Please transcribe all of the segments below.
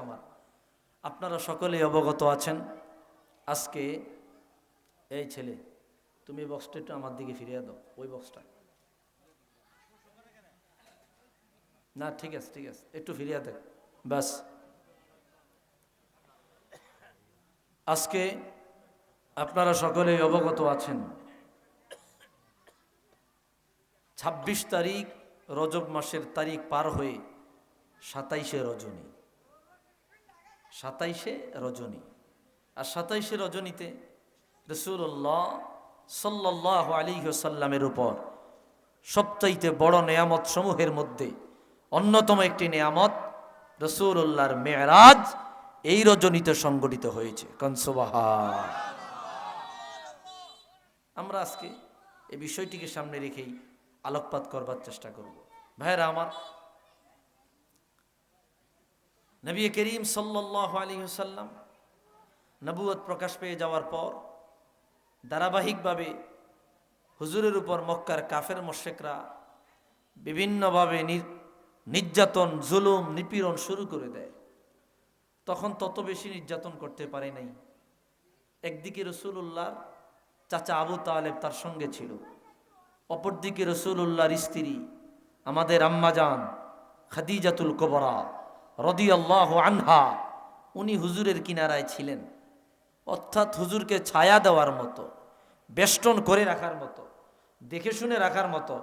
আমার, আপনারা সকলেই অবগত আছেন, আজকে এই ছেলে তুমি বক্সটা একটু আমার দিকে ফিরিয়ে দাও, ওই বক্সটা না, ঠিক আছে ঠিক আছে, একটু ফিরিয়ে দেখ ব্যাস। আজকে আপনারা সকলেই অবগত আছেন ২৬ তারিখ রজব মাসের তারিখ পার হয়ে ২৭শে রজনী, ২৭শে রজনী। আর ২৭শে রজনীতে রাসূলুল্লাহ সাল্লাল্লাহু আলাইহি ওয়াসাল্লামের উপর সবচাইতে বড় নেয়ামত সমূহের মধ্যে অন্যতম একটি নেয়ামত রাসূলুল্লাহর মেরাজ এই রজনীতে সংগঠিত হয়েছে। কান সুবহান। আমরা আজকে এই বিষয়টিকে সামনে রেখেই আলোকপাত করবার চেষ্টা করব। ভাইরা আমার, নবী করিম সাল্লাল্লাহু আলাইহি ওয়াসাল্লাম নবুয়ত প্রকাশ পেয়ে যাওয়ার পর ধারাবাহিকভাবে হুজুরের উপর মক্কার কাফের মুশরিকরা বিভিন্নভাবে নির্যাতন, জুলুম, নিপীড়ন শুরু করে দেয়। তখন তত বেশি নির্যাতন করতে পারে নাই। একদিকে রাসূলুল্লাহর চাচা আবু তালেব তার সঙ্গে ছিল, অপরদিকে রাসূলুল্লাহর স্ত্রী আমাদের আম্মাজান খাদিজাতুল কুবরা রাদিয়াল্লাহু আনহা, উনি হুজুরের কিনারায় ছিলেন। অর্থাৎ হুজুরকে ছায়া দেওয়ার মতো, বেষ্টন করে রাখার মতো, দেখে শুনে রাখার মতো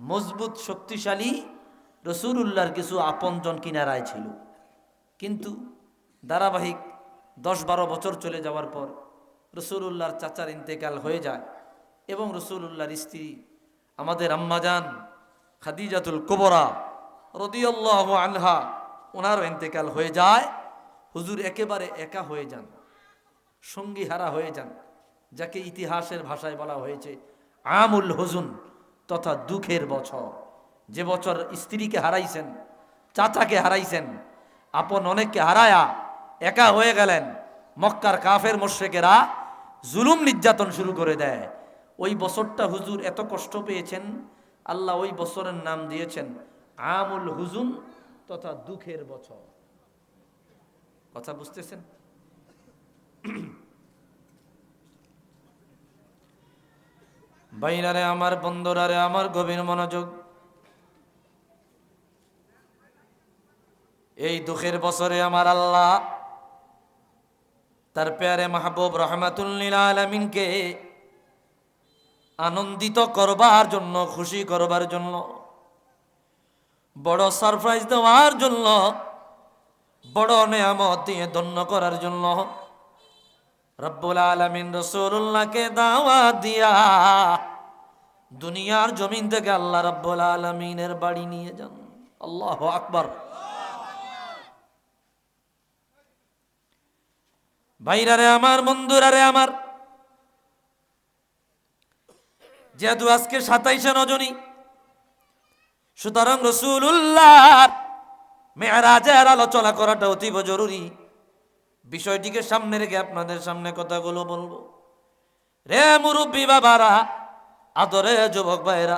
মজবুত শক্তিশালী রাসূলুল্লাহর কিছু আপনজন কিনারায় ছিল। কিন্তু ধারাবাহিক ১০-১২ বছর চলে যাওয়ার পর রাসূলুল্লাহর চাচার ইন্তেকাল হয়ে যায় এবং রাসূলুল্লাহর স্ত্রী আমাদের আম্মাজান খাদিজাতুল কুবরা রাদিয়াল্লাহু আনহা, ওনারও ইন্তেকাল হয়ে যায়। হুজুর একেবারে একা হয়ে যান, সঙ্গী হারা হয়ে যান, যাকে ইতিহাসের ভাষায় বলা হয়েছে আমুল হুজুন, তথা দুঃখের বছর। যে বছর স্ত্রীকে হারাইছেন, চাচাকে হারাইছেন, আপন অনেককে হারায়া একা হয়ে গেলেন, মক্কার কাফের মুশরিকেরা জুলুম নির্যাতন শুরু করে দেয়। ওই বছরটা হুজুর এত কষ্ট পেয়েছেন, আল্লাহ ওই বছরের নাম দিয়েছেন আমুল হুজুন, তথা দুঃখের বছর। কথা বুঝতেছেন? বাইরারে আমার, বন্ধুরারে আমার, গভীর মনোযোগ। এই দুঃখের বছরে আমার আল্লাহ তার প্যারে মাহবুব রাহমাতুল লিল আলামিনকে আনন্দিত করবার জন্য, খুশি করবার জন্য, বড় সারপ্রাইজ দেওয়ার জন্য, বড় নেয়ামত দিয়ে ধন্য করার জন্য রব্বুল আলামিন রাসূলুল্লাহকে দাওয়াত দিয়া দুনিয়ার জমিন থেকে আল্লাহ রব্বুল আলামিনের বাড়ি নিয়ে যান। আল্লাহু আকবার। ভাইরারে আমার, বন্ধুরারে আমার, যেহেতু আজকে ২৭শে রজনী, সুতরাং রাসূলুল্লাহর মেরাজের আলোচনা করাটা অতীব জরুরি। বিষয়টিকে সামনে রেখে আপনাদের সামনে কথাগুলো বলবো। রে মুরব্বী বাবারা, আদরে যুবক ভাইরা,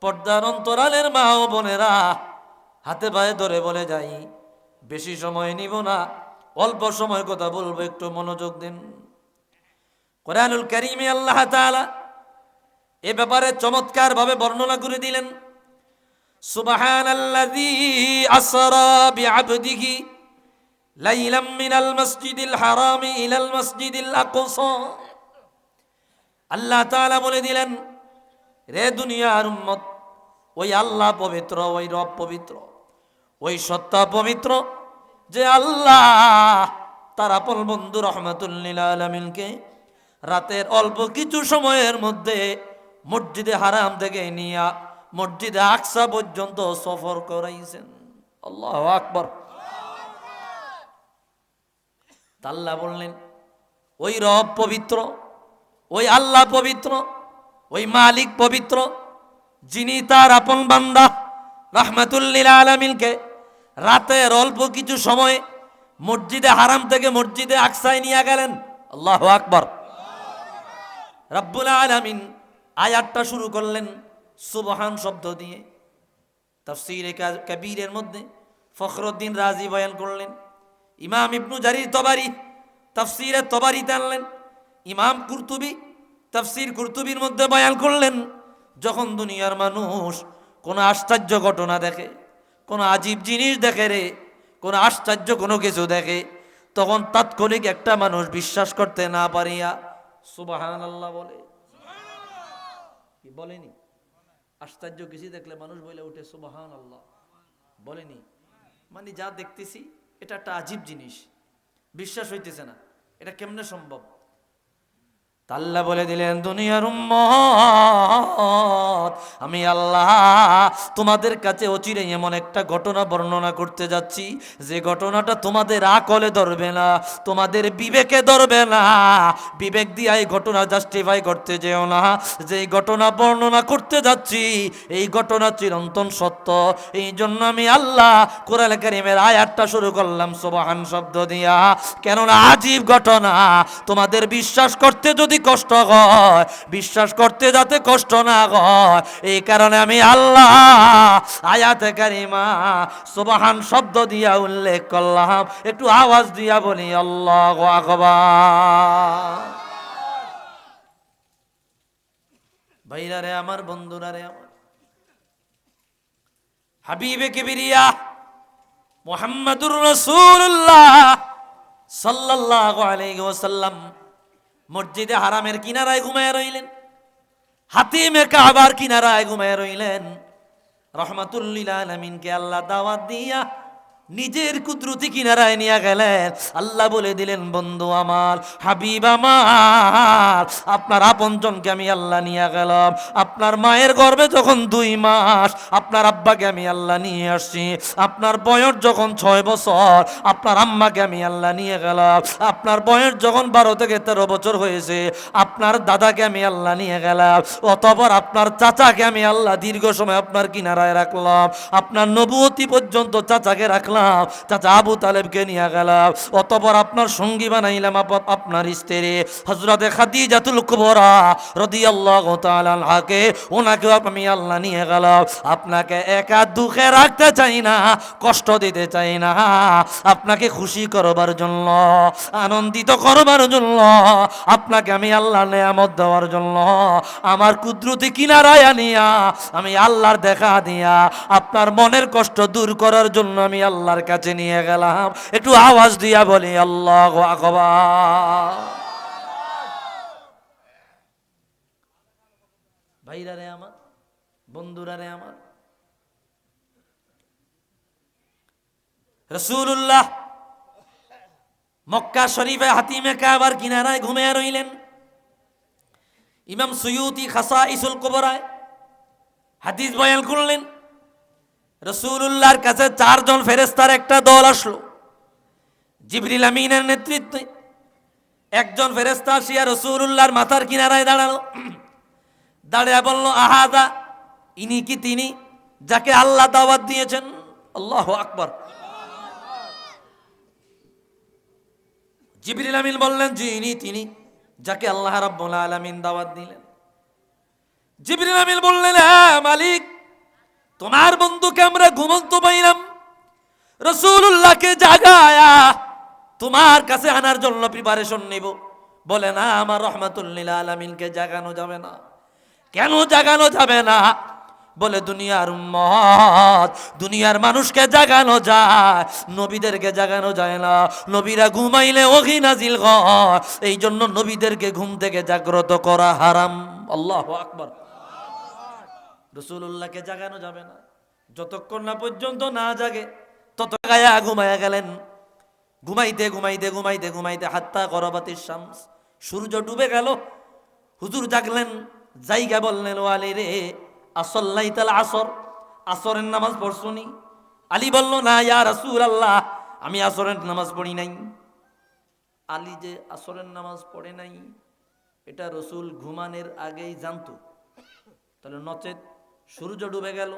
পর্দার অন্তরালের মা ও বোনেরা, হাতে পায়ে ধরে বলে যাই, বেশি সময় নিব না, অল্প সময় কথা বলবো, একটু মনোযোগ দিন। কোরআনুল কারীমে আল্লাহ তাআলা এ ব্যাপারে চমৎকার ভাবে বর্ণনা করে দিলেন। সুবহানাল্লাযী আসরা বিআবদিহি লাইলাম মিনাল মাসজিদিল হারামি ইলাল মাসজিদিল আকসা। আল্লাহ তাআলা বলে দিলেন, রে দুনিয়ার উম্মত, ওই আল্লাহ পবিত্র, ওই রব পবিত্র, ওই সত্তা পবিত্র, যে আল্লাহ তার আপন বন্ধু রাহমাতুল লিল আলামিনকে রাতের অল্প কিছু সময়ের মধ্যে মসজিদে হারাম থেকে নিয়ে মসজিদে আকসা পর্যন্ত সফর করাইছেন। আল্লাহু আকবার। আল্লাহ বললেন, ওই রব পবিত্র, ওই আল্লাহ পবিত্র, ওই মালিক পবিত্র, যিনি তার আপন বান্দা রাহমাতুল লিল আলামিনকে রাতের অল্প কিছু সময় মসজিদে হারাম থেকে মসজিদে আকসায় নিয়ে গেলেন। আল্লাহু আকবার। রব্বুল আলামিন আয়াতটা শুরু করলেন সুবহান শব্দ দিয়ে। তাফসীরে কবীরের মধ্যে ফখরুদ্দিন রাজি বয়ান করলেন, ইমাম ইবনু জারির তবারি তাফসিরে তবারিতে আনলেন, ইমাম কুরতুবী তাফসির কুরতুবীর মধ্যে বয়ান করলেন, যখন দুনিয়ার মানুষ কোনো আশ্চর্য ঘটনা দেখে, কোনো আজীব জিনিস দেখে রে, কোনো আশ্চর্য কোনো কিছু দেখে, তখন তাৎক্ষণিক একটা মানুষ বিশ্বাস করতে না পারিয়া সুবহানাল্লাহ বলে। কি বলেনি? আশ্চর্য কিছু দেখলে মানুষ বলে ওঠে সুবহানাল্লাহ, বলেনি? মানে যা দেখতেছি এটা একটা আজীব জিনিস, বিশ্বাস হইতেছে না, এটা কেমনে সম্ভব? আল্লাহ বলে দিলেন, দুনিয়ার উম্মত, আমি আল্লাহ তোমাদের কাছে অচিরে এমন একটা ঘটনা বর্ণনা করতে যাচ্ছি যে ঘটনাটা তোমাদের আকলে ধরবে না, তোমাদের বিবেকে ধরবে না। বিবেক দিয়ে এই ঘটনা জাস্টিফাই করতে যেও না। যে ঘটনা বর্ণনা করতে যাচ্ছি এই ঘটনা চিরন্তন সত্য। এই জন্য আমি আল্লাহ কোরআন কারীমের আয়াতটা শুরু করলাম সুবহান শব্দ দিয়া, কেননা আজীব ঘটনা। তোমাদের বিশ্বাস করতে যদি কষ্ট হয়, বিশ্বাস করতে যাতে কষ্ট না হয়, এই কারণে আমি আল্লাহ আয়াতে কারিমা সুবহান শব্দ দিয়া উল্লেখ করলাম। একটু আওয়াজ দিয়া বলি আল্লাহু আকবার। ভাইরা রে আমার, বন্ধুরা রে আমার, হাবিবে কিবরিয়া মুহাম্মাদুর রাসূলুল্লাহ সাল্লাল্লাহু আলাইহি ওয়াসাল্লাম মসজিদে হারামের কিনারায় ঘুমায় রইলেন, হাতিমে কাবার কিনারায় ঘুমায় রইলেন। রহমাতুল লিল আলামিনকে আল্লাহ দাওয়াত দিয়া নিজের কুদরতি কিনারায় নিয়ে গেলেন। আল্লাহ বলে দিলেন, বন্ধু আমার, হাবিব আমার, আপনার আপনজনকে আমি আল্লাহ নিয়ে গেলাম। আপনার মায়ের গর্ভে যখন 2 মাস, আপনার আব্বাকে আমি আল্লাহ নিয়ে আসছি। আপনার বয়স যখন 6 বছর, আপনার আম্মাকে আমি আল্লাহ নিয়ে গেলাম। আপনার বয়স যখন 12 থেকে 13 বছর হয়েছে, আপনার দাদাকে আমি আল্লাহ নিয়ে গেলাম। অতঃপর আপনার চাচাকে আমি আল্লাহ দীর্ঘ সময় আপনার কিনারায় রাখলাম। আপনার নবুয়তি পর্যন্ত চাচাকে রাখলাম, চাচা আবু তালেবকে নিয়ে গেলাম। অতঃপর আপনার সঙ্গী বানাইলাম আপনার স্ত্রী হযরতে খাদিজাতুল কুবরা রাদিয়াল্লাহু তাআলা আনহাকে, ওনাকেও আমি আল্লাহ নিয়ে গেলাম। আপনাকে একা দুঃখে রাখতে চাই না, কষ্ট দিতে চাই না, আপনাকে খুশি করবার জন্য, আনন্দিত করবার জন্য, আপনাকে আমি আল্লাহ নেয়ামত দেওয়ার জন্য, আমার কুদরতি কিনারায় আনিয়া আমি আল্লাহর দেখা দিয়া আপনার মনের কষ্ট দূর করার জন্য আমি আল্লাহর কাছে নিয়ে গেলাম। একটু আওয়াজ দিয়া বলি আল্লাহু আকবার। ভাইরা রে আমার, বন্ধুরা রে আমার, রাসূলুল্লাহ মক্কা শরীফে হাতিমে কাবার কিনারায় ঘুমিয়ে রইলেন। ইমাম সুয়ুতি খাসাইসুল কুবরায় হাদিস বয়ান করলেন, রাসূলুল্লাহর কাছে 4 জন ফেরেশতার একটা দল আসলো। জিবরিল আমিনের নেতৃত্বে একজন ফেরেশতা আসিয়া রাসূলুল্লাহর মাথার কিনারায় দাঁড়ালো। দাঁড়িয়ে বলল, আহাদা, ইনি কি তিনি যাকে আল্লাহ দাওয়াত দিয়েছেন? আল্লাহু আকবার। জিবরিল আমিন বললেন, জি, ইনি তিনি যাকে আল্লাহ রাব্বুল আলামিন দাওয়াত দিলেন। জিবরিল আমিন বললেন, হ্যাঁ মালিক, তোমার বন্ধুকে আমরা ঘুমন্ত পাইলাম, রাসূলুল্লাহকে জাগায়া তোমার কাছে আনার জন্য প্রিপারেশন নিব। বলে, না, আমার রহমাতুল লিল আলামিনকে জাগানো যাবে না। কেন জাগানো যাবে না? বলে, দুনিয়ার উম্মত, দুনিয়ার মানুষকে জাগানো যায়, নবীদেরকে জাগানো যায় না। নবীরা ঘুমাইলে ওহী নাজিল হয়, এই জন্য নবীদেরকে ঘুম থেকে জাগ্রত করা হারাম। আল্লাহু আকবার। রাসূলুল্লাহকে জাগানো যাবে না, যতক্ষণ না পর্যন্ত না জাগে তত গায়া ঘুমায়া গেলেন। ঘুমাইতে ঘুমাইতে ঘুমাইতে ঘুমাইতে হাত্তা গরাবাতিশ শামস, সূর্য ডুবে গেল। হুজুর জাগলেন, জাইগা বললেন, ও আলী রে, আসল্লাইতাল আসর, আসরের নামাজ পড়ছনি? আলী বলল, না ইয়া রাসূলুল্লাহ, আমি আসরের নামাজ পড়ি নাই। আলী যে আসরের নামাজ পড়ে নাই এটা রসুল ঘুমানের আগেই জানতো। তাহলে নচেত সূর্য ডুবে গেল,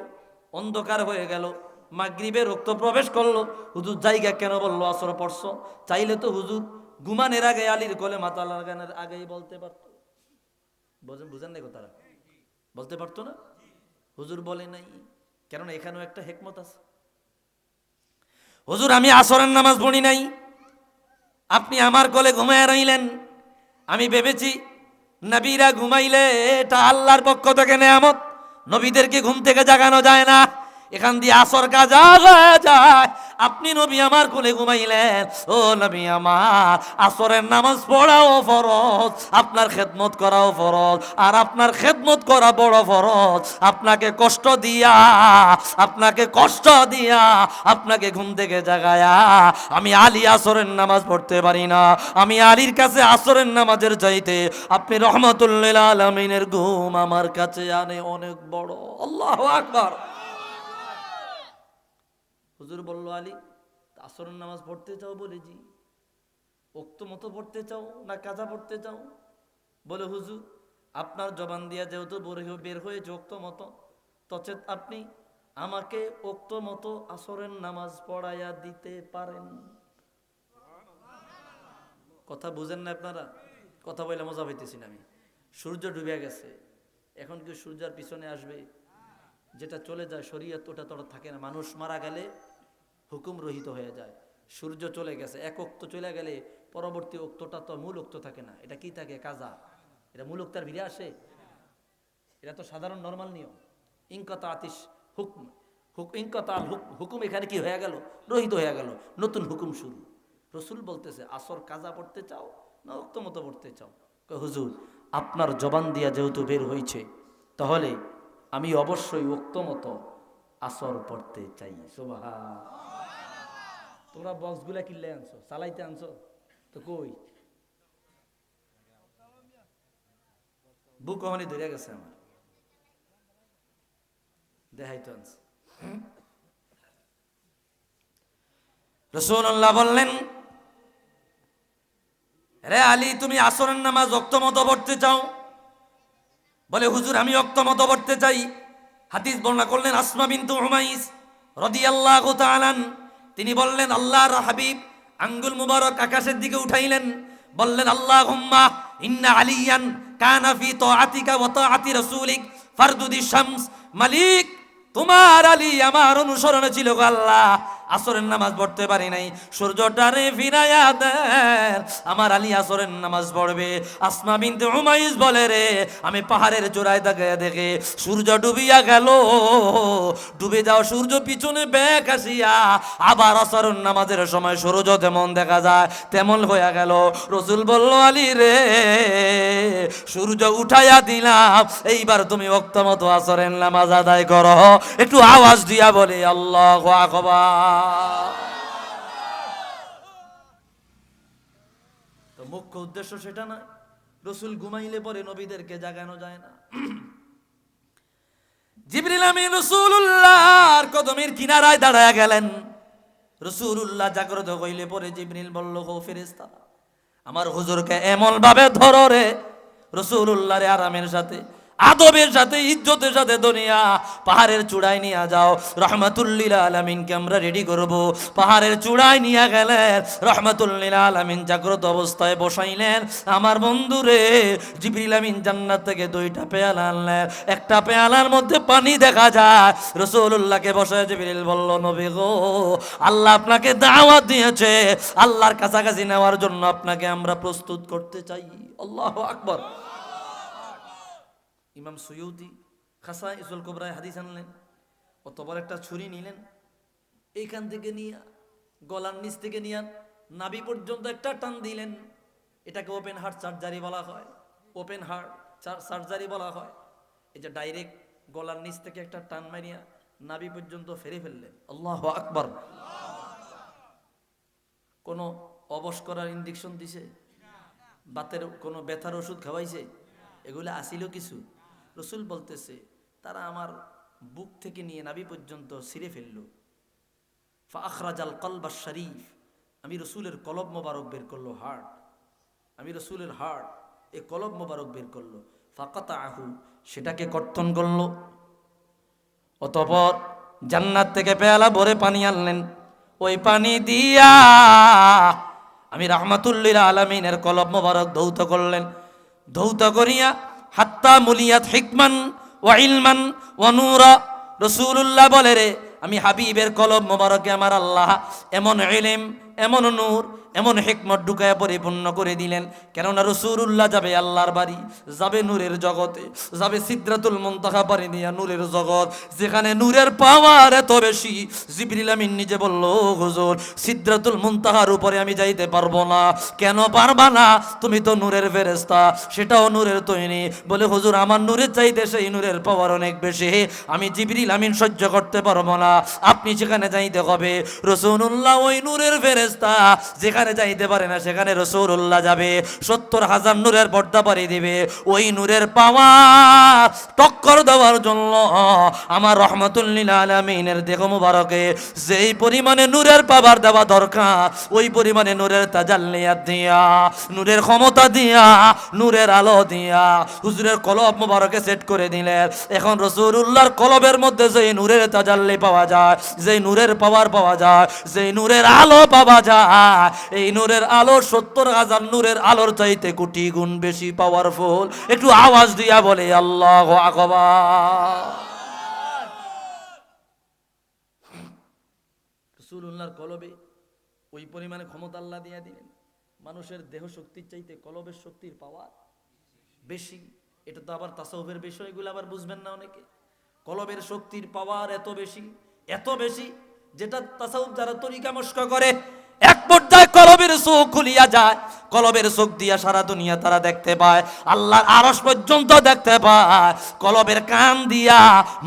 অন্ধকার হয়ে গেল, মাগরিবে রক্ত প্রবেশ করলো, হুজুর জায়গা কেন বললো আসর পড়ছ? চাইলে তো হুজুর ঘুমানের আগে আলীর কোলে মাথা লাগানোর আগেই বলতে পারত। বুঝেন না কথাটা? বলতে পারতো না? হুজুর বলে নাই, কেননা এখানেও একটা হেকমত আছে। হুজুর আমি আসরের নামাজ পড়ি নাই, আপনি আমার কোলে ঘুমায় রইলেন। আমি ভেবেছি নবীরা ঘুমাইলে এটা আল্লাহর পক্ষ থেকে নেয়ামত, নবীদেরকে ঘুম থেকে জাগানো যায় না, এখান দিয়ে আসর কাজা হয়ে যায়। আপনি নবী আমার কোলে ঘুমাইলেন। ও নবী আমার, আসরের নামাজ পড়াও ফরজ, আপনার খেদমত করাও ফরজ, আর আপনার খেদমত করা বড় ফরজ। আপনাকে কষ্ট দিয়া আপনাকে ঘুম থেকে জাগায়া আমি আলী আসরের নামাজ পড়তে পারি না। আমি আলীর কাছে আসরের নামাজের চাইতে আপনি রহমতুল্লিল আলামিনের ঘুম আমার কাছে আনে অনেক বড়। আল্লাহু আকবার। হুজুর বলল, আলী আসরের নামাজ পড়তে চাও? বলে জি। ওক্ত মতো পড়তে চাও না কাজা পড়তে চাও? বলে হুজুর, আপনার জবান দিয়া যেহেতু বের হয়েছে ওক্ত মতো, তচেত আপনি আমাকে ওক্ত মতো আসরের নামাজ পড়াইয়া দিতে পারেন। কথা বুঝেন না আপনারা? কথা বলে মজা পাইতেছি না আমি। সূর্য ডুবে গেছে, এখন কি সূর্যের পিছনে আসবে? যেটা চলে যায় শরীয়ত ওটা তো থাকে না। মানুষ মারা গেলে হুকুম রহিত হয়ে যায়। সূর্য চলে গেছে, এক ওক্ত চলে গেলে পরবর্তী ওক্তটা তো মূল ওক্ত থাকে না, এটা কি থাকে? কাজা। এটা মূল ওক্তার ভিড়ে আসে? এটা তো সাধারণ নরমাল নিয়ম। ইনকাতা আতিশ হুকুম, ইনকাতা হুকুম এখানে কি হয়ে গেল? রহিত হয়ে গেল, নতুন হুকুম শুরু। রসুল বলতেছে, আসর কাজা পড়তে চাও না ওক্ত মতো পড়তে চাও? হুজুর, আপনার জবান দিয়া যেহেতু বের হয়েছে, তাহলে আমি অবশ্যই ওক্ত মতো আসর পড়তে চাই। সুবহান। তোমরা বক্সগুলা কিনলে আনছো, চালাইতে আনছো তো কই? বুক কখনই ধরে গেছে আমার, দেখাই তো আনছে। রাসূলুল্লাহ বললেন, রে আলী, তুমি আসরের নামাজ ওক্ত মতো পড়তে চাও? বলে হুজুর, আমি ওক্ত মতো পড়তে চাই। হাদিস বর্ণনা করলেন আসমা বিনতু উমাইস রাদিয়াল্লাহু তাআলা। তিনি বললেন, আল্লাহর হাবিব আঙ্গুল মুবারক আকাশের দিকে উঠাইলেন, বললেন, আল্লাহুম্মা ইন্না আলিয়ান কানা ফি তাআতিকা ওয়া তাআতি রাসূলিক ফারদুদি শামস। মালিক, তোমার আলী আমার অনুসরণে ছিল গো আল্লাহ, আসরের নামাজ পড়তে পারি নাই, সূর্যটারে ফিরাইয়া দেন, আমার আলী আসরের নামাজ পড়বে। আসমা বিনতে উমাইস বলে, রে আমি পাহাড়ের চূড়ায় তাকিয়ে দেখে সূর্য ডুবিয়া গেল, ডুবে যাও সূর্য পিছনে ব্যাক আসিয়া আবার আসরের নামাজের সময় সূর্য যেমন দেখা যায় তেমন হইয়া গেল। রসুল বলল, আলী রে, সূর্য উঠাইয়া দিলাম, এইবার তুমি ওক্ত মতো আসরের নামাজ আদায় করো। একটু আওয়াজ দিয়া বলে আল্লাহু আকবার। তো মুখ্য উদ্দেশ্য সেটা না। রসুল ঘুমাইলে পরে নবীদেরকে জাগানো যায় না। জিবরিল আমিন রাসূলুল্লাহর কদমের কিনারায় দাঁড়ায় গেলেন। রাসূলুল্লাহ জাগ্রত হইলে পরে জিবরিল বলল, গো ফেরেশতা, আমার হুজুরকে এমন ভাবে ধরো রে, রাসূলুল্লাহর আরামের সাথে, আদবের সাথে, ইজ্জতের সাথে দুনিয়া পাহাড়ের চূড়ায় নিয়ে যাও, রহমাতুল্লিল আলামিনকে আমরা রেডি করব। পাহাড়ের চূড়ায় নিয়ে গেলেন, রহমাতুল্লিল আলামিন জাগ্রত অবস্থায় বসাইলেন। আমার বন্ধুরে, জিবরিল আমিন জান্নাত থেকে 2টা পেয়ালা আনলেন, একটা পেয়ালার মধ্যে পানি দেখা যায়। রাসূলুল্লাহকে বসায় জিবরিল বলল, নবী গো, আল্লাহ আপনাকে দাওয়াত দিয়েছে, আল্লাহর কাছাকাছি নেওয়ার জন্য আপনাকে আমরা প্রস্তুত করতে চাই। আল্লাহু আকবার। ইমাম সুয়ুতি খাসাইসুল কুবরায় হাদিস আনলেন, অত বড় একটা ছুরি নিলেন, এইখান থেকে নিয়ে গলার নিচ থেকে নিয়ে নাভি পর্যন্ত একটা টান দিলেন। এটাকে ওপেন হার্ট সার্জারি বলা হয়, ওপেন হার্ট সার্জারি বলা হয়। এই যে ডাইরেক্ট গলার নিচ থেকে একটা টান মারিয়া নাভি পর্যন্ত ফেরে ফেললেন। আল্লাহু আকবার। কোনো অবশ করার ইনজেকশন দিছে? বাতের কোনো ব্যথার ওষুধ খাওয়াইছে? এগুলো আসিল কিছু? রসুল বলতেছে, তারা আমার বুক থেকে নিয়ে নাভি পর্যন্ত ছিঁড়ে ফেললো। ফাখরাজাল কলবা শরীফ, আমি রসুলের কলব মোবারক বের করলো, হার্ট, আমি রসুলের হার্ট, এই কলব মোবারক বের করলো। ফাকাতাহু, সেটাকে কর্তন করলো। অতঃপর জান্নাত থেকে পেয়ালা ভরে পানি আনলেন, ওই পানি দিয়া আমি রাহমাতুল্লিল আলামিনের কলব মোবারক ধৌত করলেন। ধৌত করিয়া হাত্তা মুলিয়াত হিকমান ওয়া ইলমান ওয়া নূরা। রাসূলুল্লাহ বলে, রে আমি হাবিবের কলব মোবারকে আমার আল্লাহ এমন ইলম, এমন নূর, এমন হিকমত ঢুকায়া পরিপূর্ণ করে দিলেন। কেননা রাসূলুল্লাহ যাবে আল্লাহর বাড়ি, যাবে নূরের জগতে, যাবে সিদরাতুল মুনতাহা পাড়ি দিয়া নূরের জগৎ, যেখানে নূরের পাওয়ার এত বেশি। জিবরিল আমিন নিজে বলল, হুজুর সিদরাতুল মুনতাহার উপরে আমি যাইতে পারবো না। কেন পারবা না? তুমি তো নূরের ফেরেশতা, সেটাও নূরের তৈরি। বলে, হুজুর আমার নূরের চাইতে সেই নূরের পাওয়ার অনেক বেশি, আমি জিবরিল আমিন সহ্য করতে পারবো না, আপনি সেখানে যাইতে হবে। রাসূলুল্লাহ ওই নূরের ফেরেশতা, যেখানে যাইতে পারে না সেখানে রাসূলুল্লাহ যাবে, ৭০,০০০ নূরের পর্দা পাড়ি দিবে। ওই নূরের পাওয়ার টক্কর দেওয়ার জন্য আমার রহমাতুল লিল আলামিনের দেহ মুবারকে যেই পরিমাণে নূরের পাওয়ার দেওয়া দরকার, ওই পরিমাণে নূরের তাজাল্লিয়াত দিয়া, নূরের ক্ষমতা দিয়া, নূরের আলো দিয়া হুজুরের কলব মুবারকে সেট করে দিলেন। এখন রাসূলুল্লাহর কলবের মধ্যে যেই নূরের তাজাল্লি পাওয়া যায়, যেই নূরের পাওয়ার পাওয়া যায়, যেই নূরের আলো পাওয়া যায়, এই নূরের আলো ৭০,০০০ নূরের আলোর চাইতে কোটি গুণ বেশি পাওয়ারফুল। একটু আওয়াজ দিয়া বলে আল্লাহু আকবার। রাসূলুল্লাহর কলবে ওই পরিমাণে ক্ষমতা আল্লাহ দিয়া দিলেন, মানুষের দেহ শক্তির চাইতে কলবের শক্তির পাওয়ার বেশি। এটা তো আবার তাসাউফের বিষয়গুলো আবার বুঝবেন না অনেকে। কলবের শক্তির পাওয়ার এত বেশি, এত বেশি, যেটা তাসাউফ যারা তরিকা মশক করে, এক পর্যায়ে কলবের চোখ খুলিয়া যায়, কলবের চোখ দিয়া সারা দুনিয়া তারা দেখতে পায়, আল্লাহর আরশ পর্যন্ত দেখতে পায়, কলবের কান দিয়া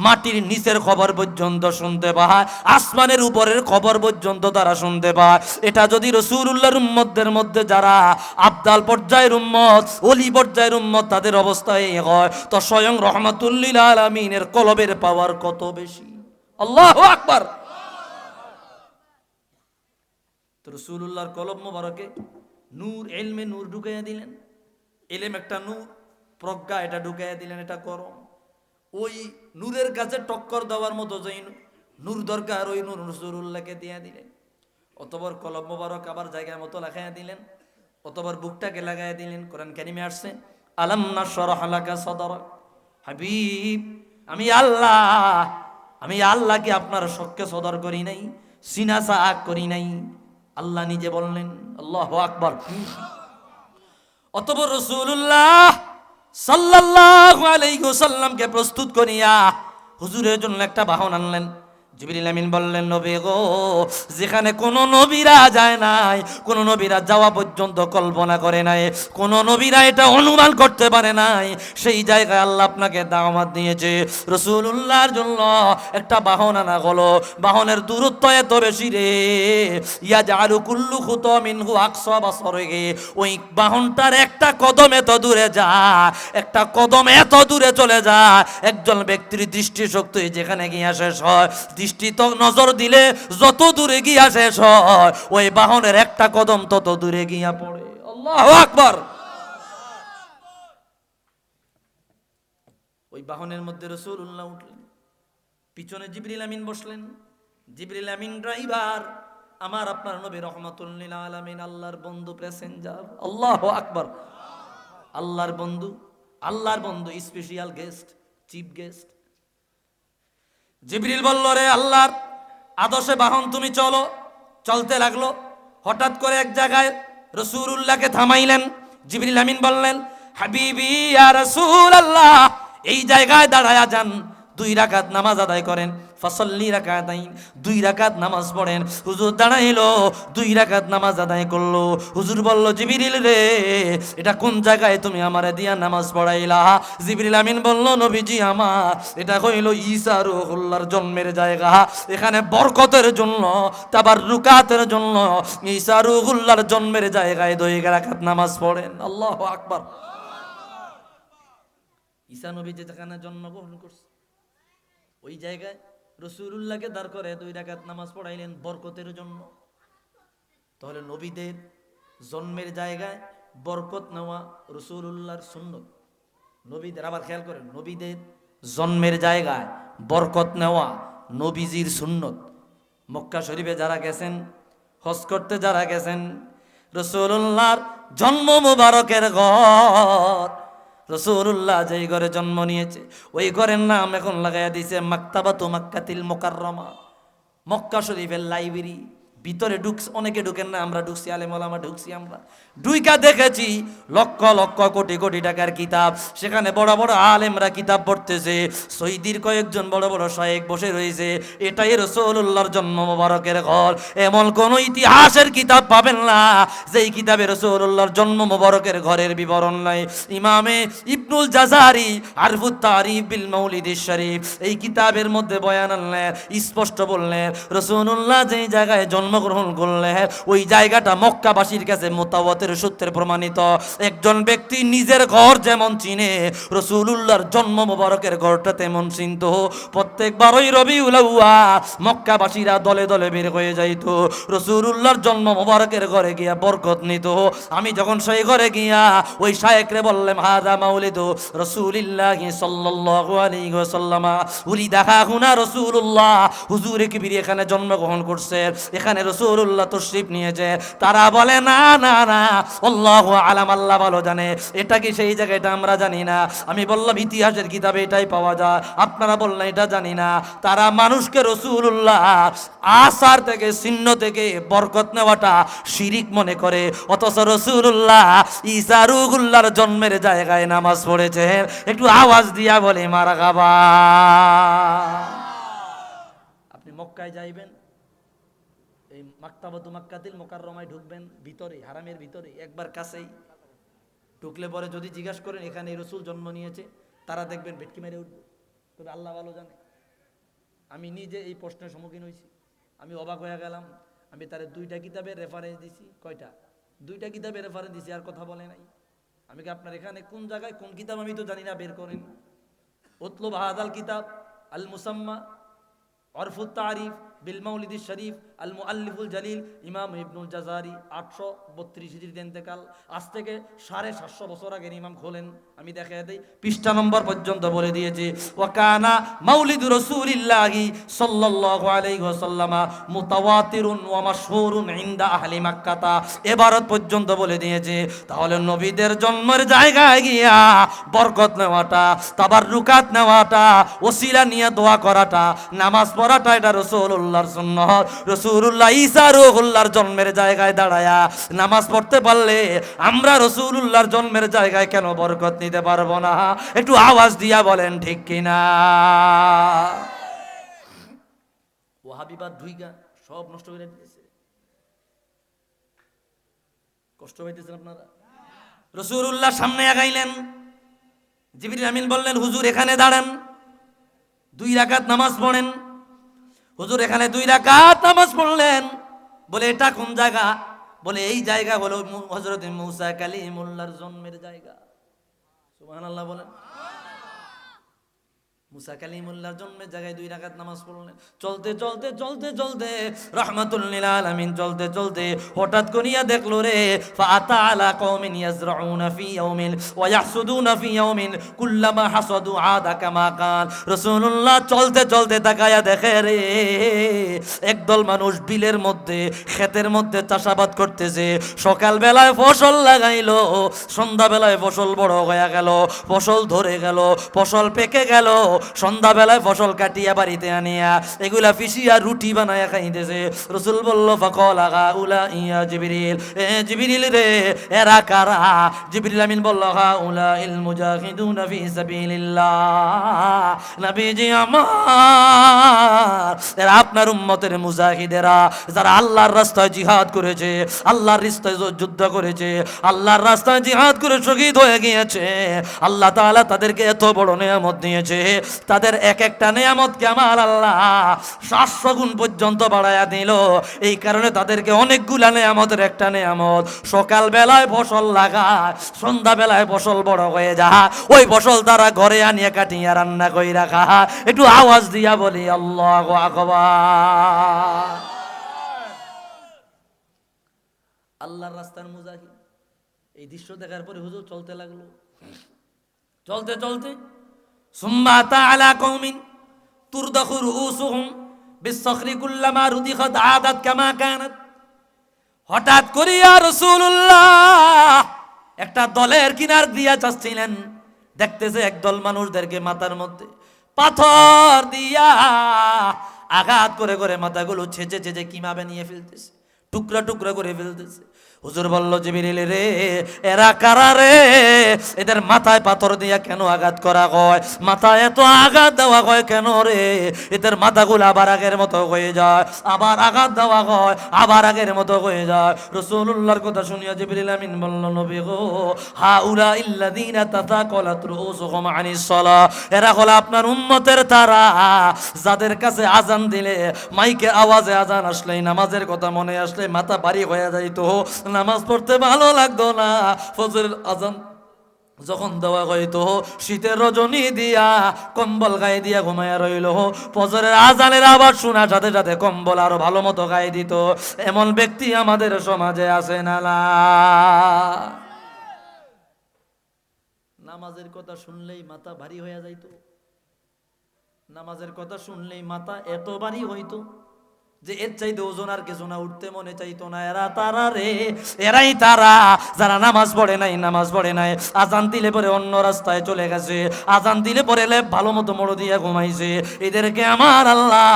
মাটির নিচের খবর পর্যন্ত শুনতে পায়, আসমানের উপরের খবর পর্যন্ত তারা শুনতে পায়। এটা যদি রাসূলুল্লাহর উম্মতদের মধ্যে যারা আবদাল পর্যায়ের উম্মত, ওলি পর্যায়ের উম্মত, তাদের অবস্থা এই হয়, তো স্বয়ং রহমাতুল লিল আলামিনের কলবের পাওয়ার কত বেশি। আল্লাহু আকবার। তো রাসূলুল্লাহর কলব মোবারকে নূর, ইলমে নূর ঢুকাইয়া দিলেন। ইলম একটা নূর, প্রজ্ঞা এটা ঢুকাইয়া দিলেন, এটা গরম। ওই নূরের কাছে টক্কর দেওয়ার মতো যেই নূর দরকার, ওই নূর রাসূলুল্লাহকে দিয়া দিলেন। অতবার কলব মোবারক আবার জায়গার মতো লাগাইয়া দিলেন, অতবার বুকটাকে লাগাইয়া দিলেন। কোরআন কারিমে আসছে, আলাম নাশরাহ লাকা সাদরাক। হাবিব, আমি আল্লাহ কি আপনার শখকে সদর করি নাই, সিনা সাআ করি নাই? আল্লাহ নিজে বললেন। আল্লাহু আকবার। অতঃপর রাসূলুল্লাহ সাল্লাল্লাহু আলাইহি ওয়াসাল্লামকে প্রস্তুত করিয়া হুজুরের জন্য একটা বাহন আনলেন। জিবরিল আমিন বললেন, নবী গো, যেখানে কোনো নবীরা যায় নাই, কোন নবীরা যাওয়া পর্যন্ত কল্পনা করে নাই, কোন নবীরা এটা অনুমান করতে পারে নাই, সেই জায়গায় আল্লাহ আপনাকে দাওয়াত দিয়েছে। রাসূলুল্লাহর জন্য একটা বাহন আনা হলো। বাহনের দূরত্ব এত বেশি রে, ইয়াজআলু কুল্লু খুতা মিনহু আকসা বাসরিহি। ওই বাহনটার একটা কদম এত দূরে যায়, একটা কদম এত দূরে চলে যায়, একজন ব্যক্তির দৃষ্টিশক্তি যেখানে গিয়া শেষ হয়, দৃষ্টি তো নজর দিলে যত দূরে গিয়া শেষ হয়, ওই বাহনের একটা কদম তত দূরে গিয়া পড়ে। আল্লাহু আকবার। ওই বাহনের মধ্যে রাসূলুল্লাহ উঠলেন, পিছনে জিবরিল আমিন বসলেন। জিবরিল আমিন ড্রাইভার, আমার আপনার নবী রহমাতুল লিল আলামিন, আল্লাহর বন্ধু, প্যাসেঞ্জার। আল্লাহু আকবার। আল্লাহর বন্ধু, আল্লাহর বন্ধু, স্পেশাল গেস্ট, চিফ গেস্ট। জিবরিল বলল, রে আল্লাহর আদর্শে বাহন, তুমি চলো। চলতে লাগলো। হঠাৎ করে এক জায়গায় রাসূলুল্লাহকে থামাইলেন। জিবরিল আমিন বললেন, হাবিবি ইয়া রাসূলুল্লাহ, এই জায়গায় দাঁড়ায়া যান, 2 রাকাত নামাজ আদায় করেন। ফাসাল্লি রাকাতাইন, 2 রাকাত নামাজ পড়েন। হুজুর দাঁড়াইলো, 2 রাকাত নামাজ আদায় করলো। হুজুর বলল, জিবরিল রে, এটা কোন জায়গায় তুমি আমারে দিয়া নামাজ পড়াইলা? জিবরিল আমিন বলল, নবীজি আমার এটা হইল ঈসা রূহুল্লাহর জন্মের জায়গা, এখানে বরকতের জন্য, তাবাররুকাতের জন্য ঈসা রূহুল্লাহর জন্মের জায়গায় 2 রাকাত নামাজ পড়েন। আল্লাহু আকবার। ঈসা নবী যেখানে জন্মগ্রহণ করছে, ওই জায়গায় রাসূলুল্লাহকে দাঁড় করে 2 রাকাত নামাজ পড়াইলেন বরকতের জন্য। তাহলে নবীদের জন্মের জায়গায় বরকত নেওয়া রাসূলুল্লাহর সুন্নত। নবীদের, আবার খেয়াল করেন, নবীদের জন্মের জায়গায় বরকত নেওয়া নবীজির সুন্নত। মক্কা শরীফে যারা গেছেন, হজ করতে যারা গেছেন, রাসূলুল্লাহর জন্ম মুবারকের ঘর, রাসূলুল্লাহ যেই ঘরে জন্ম নিয়েছে, ওই ঘরের নাম এখন লাগাইয়া দিয়েছে মাকতাবাতু মাক্কাতিল মুকাররমা, মক্কা শরীফের লাইব্রেরি, ভিতরে অনেকে ঢুকেন না, আমরা ঢুকছি, আলেম ওলামা ঢুকছি, আমরা ঢুইকা দেখেছি লক্ষ লক্ষ কোটি কোটি টাকার কিতাব, সেখানে বড় বড় আলেমরা কিতাব পড়তেছে, সৌদির কয়েকজন বড় বড় শায়েখ বসে রয়েছে, এটাই রাসূলুল্লাহর জন্ম মোবারকের ঘর। এমন কোন ইতিহাসের কিতাব পাবেন না যেই কিতাবে রাসূলুল্লাহর জন্ম মোবারকের ঘরের বিবরণ নাই। ইমামে ইবনুল জাজারি আরফুত তারিফ বিল মাউলিদিশ শরীফ এই কিতাবের মধ্যে বয়ান আনলেন, স্পষ্ট বললেন রাসূলুল্লাহ যেই জায়গায় জন্মগ্রহণ করলেন ওই জায়গাটা মক্কাবাসীর কাছে মুতাওয়াতির সূত্রে প্রমাণিত। একজন ব্যক্তি নিজের ঘর যেমন চিনে, রাসূলুল্লাহর জন্ম মোবারকের ঘরটা তেমন চিনত। প্রত্যেকবারই রবিউল আউয়াল মক্কাবাসীরা দলে দলে বের হয়ে যাইত, রাসূলুল্লাহর জন্ম মোবারকের ঘরে গিয়া বরকত নিত। আমি যখন সেই ঘরে গিয়া ওই শায়েখরে বললাম হাযা মাউলিদু রাসূলিল্লাহি সাল্লাল্লাহু আলাইহি ওয়াসাল্লাম উলিদা হুনা রাসূলুল্লাহ, হুজুরে কিবরি এখানে জন্মগ্রহণ করছে, এখানে রাসূলুল্লাহ তশরিফ নিয়েছে। তারা বলে না না না, আল্লাহু আলাম, আল্লাহ ভালো জানে, এটা কি সেই জায়গা, এটা আমরা জানি না। আমি বললাম ইতিহাসের কিতাবে এটাই পাওয়া যায়, আপনারা বললেন এটা জানি না। তারা মানুষকে রাসূলুল্লাহ আসার থেকে চিহ্ন থেকে বরকত নেওয়াটা শিরিক মনে করে, অথচ রাসূলুল্লাহ ঈসা রূহুল্লাহর জন্মের জায়গায় নামাজ পড়েছেন। একটু আওয়াজ দিয়া বলে মারহাবা। আপনি মক্কায় যাইবেন, এই মাকতাবাতু মাক্কাতিল মুকাররমায় ঢুকবেন, ভিতরে হারামের ভিতরে একবার কাছেই ঢুকলে পরে যদি জিজ্ঞাসা করেন এখানে রাসূল জন্ম নিয়েছে, তারা দেখবেন ভেটকি মেরে উঠবে, তবে আল্লাহ ভালো জানে। আমি নিজে এই প্রশ্নের সম্মুখীন হয়েছি, আমি অবাক হয়ে গেলাম। আমি তার 2টা কিতাবের রেফারেন্স দিছি, কয়টা 2টা কিতাবের রেফারেন্স দিছি, আর কথা বলে নাই। আমি কি আপনার এখানে কোন জায়গায় কোন কিতাব আমি তো জানি না, বের করেন। উতলুব হাযাল কিতাব আল মুসাম্মা অরফুত তারিফ বিল মাউলিদিশ শরীফ আল মুআল্লিফুল জালিল ইমাম ইবনুল জাজারি 832 হিজরিতে ইন্তেকাল। আজ থেকে 750 বছর আগের ইমাম খোলেন, আমি দেখাই দেই, পৃষ্ঠা নম্বর পর্যন্ত বলে দিয়েছি। ওয়া কানা মাউলিদু রাসূলিল্লাহি সাল্লাল্লাহু আলাইহি ওয়াসাল্লাম মুতাওয়াতিরুন ওয়া মাশহুরুন ইনদা আহলি মক্কাতা, এবারত পর্যন্ত বলে দিয়েছে। তাহলে নবীদের জন্মের জায়গায় গিয়া বরকত নেওয়াটা, তাবাররুকাত নেওয়াটা, ওসিলা নিয়ে দোয়া করাটা, নামাজ পড়াটা, এটা রাসূলুল্লাহর সুন্নাত। রাসূলুল্লাহ ঈসা রূহুল্লাহর জন্মের জায়গায় দাঁড়ায়া নামাজ পড়তে পারলে আমরা রাসূলুল্লাহর জন্মের জায়গায় কেন বরকত নিতে পারবো না? একটু আওয়াজ দিয়া বলেন ঠিক কিনা। ওয়াহাবিবাদ ঢুইকা সব নষ্ট করে দিয়েছে। কষ্ট পাইতেছেন আপনারা? রাসূলুল্লাহ সামনে আগাইলেন, জিবরিল আমিন বললেন হুজুর এখানে দাঁড়ান, 2 রাকাত নামাজ পড়েন। হুজুর এখানে 2 রাকাত নামাজ পড়লেন। বলে এটা কোন জায়গা? বলে এই জায়গা হলো হযরত মূসা কালিমুল্লাহর জন্মের জায়গা। সুবহানাল্লাহ বলেন। মুসা কালিমুল্লাহর জন্মের জায়গায় 2 রাকাত নামাজ পড়লেন। চলতে চলতে চলতে চলতে রাহমাতুল লিল আলামিন চলতে চলতে হঠাৎ করিয়া দেখলো রে ফাআতা আলা কওমিন ইয়াজরাউনা ফি ইয়াউমিন ওয়া ইয়াহসুদুনা ফি ইয়াউমিন কুল্লামা হাসাদু আদা কামা কান। রাসূলুল্লাহ চলতে চলতে তাকায়া দেখে রে একদল মানুষ বিলের মধ্যে ক্ষেতের মধ্যে চাষাবাদ করতেছে। সকাল বেলায় ফসল লাগাইলো, সন্ধ্যা বেলায় ফসল বড় হয়ে গেল, ফসল ধরে গেল, ফসল পেকে গেল, সন্ধ্যাবেলায় ফসল কাটিয়া বাড়িতে আনিয়া এগুলা পিষিয়া রুটি বানায়া খাইতেছে। রাসূল বলল ফাকালা হাউলা ইয়া জিবরিল, এ জিবরিল রে এরা কারা? জিবরিল আমিন বলল হাউলা ইল মুজাহিদুনা ফি সাবিলিল্লাহ, নবীজি আমার এরা আপনার উম্মতের মুজাহিদেরা, যারা আল্লাহর রাস্তায় জিহাদ করেছে, আল্লাহর রাস্তায় যুদ্ধ করেছে, আল্লাহর রাস্তায় জিহাদ করে শহীদ হয়ে গিয়েছে। আল্লাহ তাআলা তাদেরকে এত বড় নিয়ামত দিয়েছে, তাদের এক একটা নিয়ামতকে আমার আল্লাহ 700 গুণ পর্যন্ত বাড়ায়া দিল। এই কারণে তাদেরকে অনেকগুলা নিয়ামতের একটা নিয়ামত, সকাল বেলায় ফসল লাগায়, সন্ধ্যা বেলায় ফসল বড় হয়ে যায়, ওই ফসল তারা ঘরে আনিয়ে কাটিয়ে রান্না করে রাখা। একটু আওয়াজ দিয়া বলি আল্লাহু আকবার। আল্লাহর রাস্তার মুজাহিদ। এই দৃশ্য দেখার পরে হুজুর চলতে লাগলো। চলতে চলতে সুম্মা তাআলা কওমিন তুরদাখু রুউসুহুম বিসসখরি কুল্লামা রুদিখাত আদাত কামা কানাত। হঠাৎ করিয়া রাসূলুল্লাহ একটা দলের কিনার দিয়া যাচ্ছিলেন, দেখতেছে একদল মানুষদেরকে মাথার মধ্যে পাথর দিয়া আঘাত করে করে মাথাগুলো ছেঁচে ছেঁচে কিভাবে নিয়ে ফেলতেছে, টুকরা টুকরা করে ফেলতেছে। হুজুর বলল, জিবরিল রে, এরা কারা রে? এদের মাথায় পাথর দিয়া কেন আঘাত করা হয়? মাথায় এত আঘাত দেওয়া হয় কেন রে? এদের মাথাগুলো আবার আগের মতো হয়ে যায়, আবার আঘাত দেওয়া হয়, আবার আগের মতো হয়ে যায়। রাসূলুল্লাহর কথা শুনিয়া জিবরিল আমিন বলল, নবী গো, হাউলা ইল্লাযীনা তাতাকালাত রুউসুহুম আনিস সালাহ, এরা হলো আপনার উম্মতের তারা, যাদের কাছে আজান দিলে, মাইকে আওয়াজে আজান আসলেই, নামাজের কথা মনে আসলে মাথা ভারী হয়ে যাইতো, নামাজ পড়তে ভালো লাগতো না। ফজরের আজান যখন দেওয়া হইতো, শীতের রজনী দিয়া কম্বল গায়ে দিয়া ঘুমাইয়া রইল, ফজরের আজানের আবার শোনার সাথে সাথে কম্বল আরো ভালো মতো গায়ে দিত। এমন ব্যক্তি আমাদের সমাজে আছে না? নামাজের কথা শুনলেই মাথা ভারী হয়ে যাইতো, নামাজের কথা শুনলেই মাথা এত ভারী হইতো যে এর চাইতে ওজন আর কিছু না, উঠতে মনে চাইতো না। এরা তারা রে, এরাই তারা যারা নামাজ পড়ে নাই, নামাজ পড়ে নাই, আজান দিলে পরে অন্য রাস্তায় চলে গেছে, আজান দিলে পরে লেপ ভালো মতো মোড় দিয়ে ঘুমাইছে। এদেরকে আমার আল্লাহ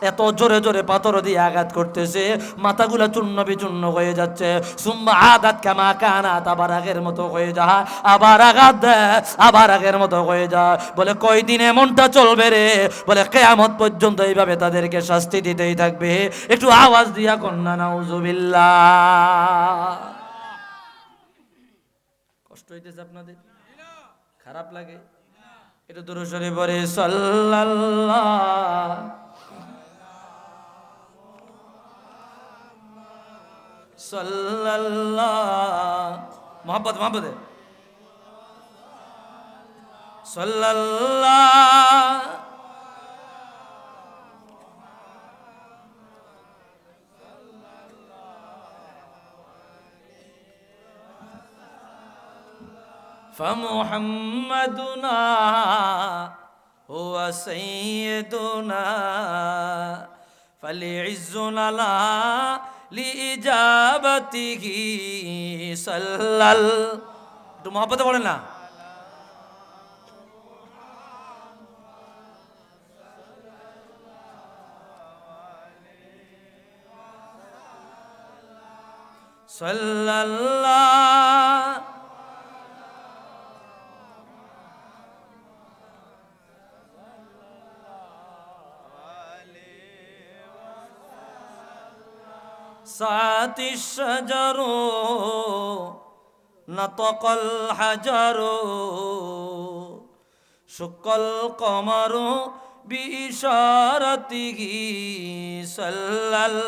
এত জোরে জোরে পাথর দিয়ে আঘাত করতেছে, মাথাগুলো চূর্ণ বিচূর্ণ হয়ে যাচ্ছে। সুম্মা আদাত কামা কানাত, আবার আগের মতো হয়ে যায়, আবার আঘাত দেয়, আবার আগের মতো হয়ে যায়। বলে কয়দিন এমনটা চলবে রে? বলে কিয়ামত পর্যন্ত এইভাবে তাদেরকে শাস্তি দিতেই থাকবে। একটু আওয়াজ দিয়া কন্যা নাউজুবিল্লাহ। কষ্ট হইতেছে আপনাদের? খারাপ লাগে? একটু দূর সরে পড়ে সাল্লাল্লাহ সাল্লাল্লাহ, মোহাম্মদ মোহাম্মদ সাল্লাল্লাহ فمحمدنا هو سيدنا فليعزنا لا لإجابته صلى একটু মহব্বতে বলেন না। সাল্লাল্লাহ সাতি শাজারু নাতাকাল হাজারু শুকাল কমারু বিইশারাতিহি সাল্লাল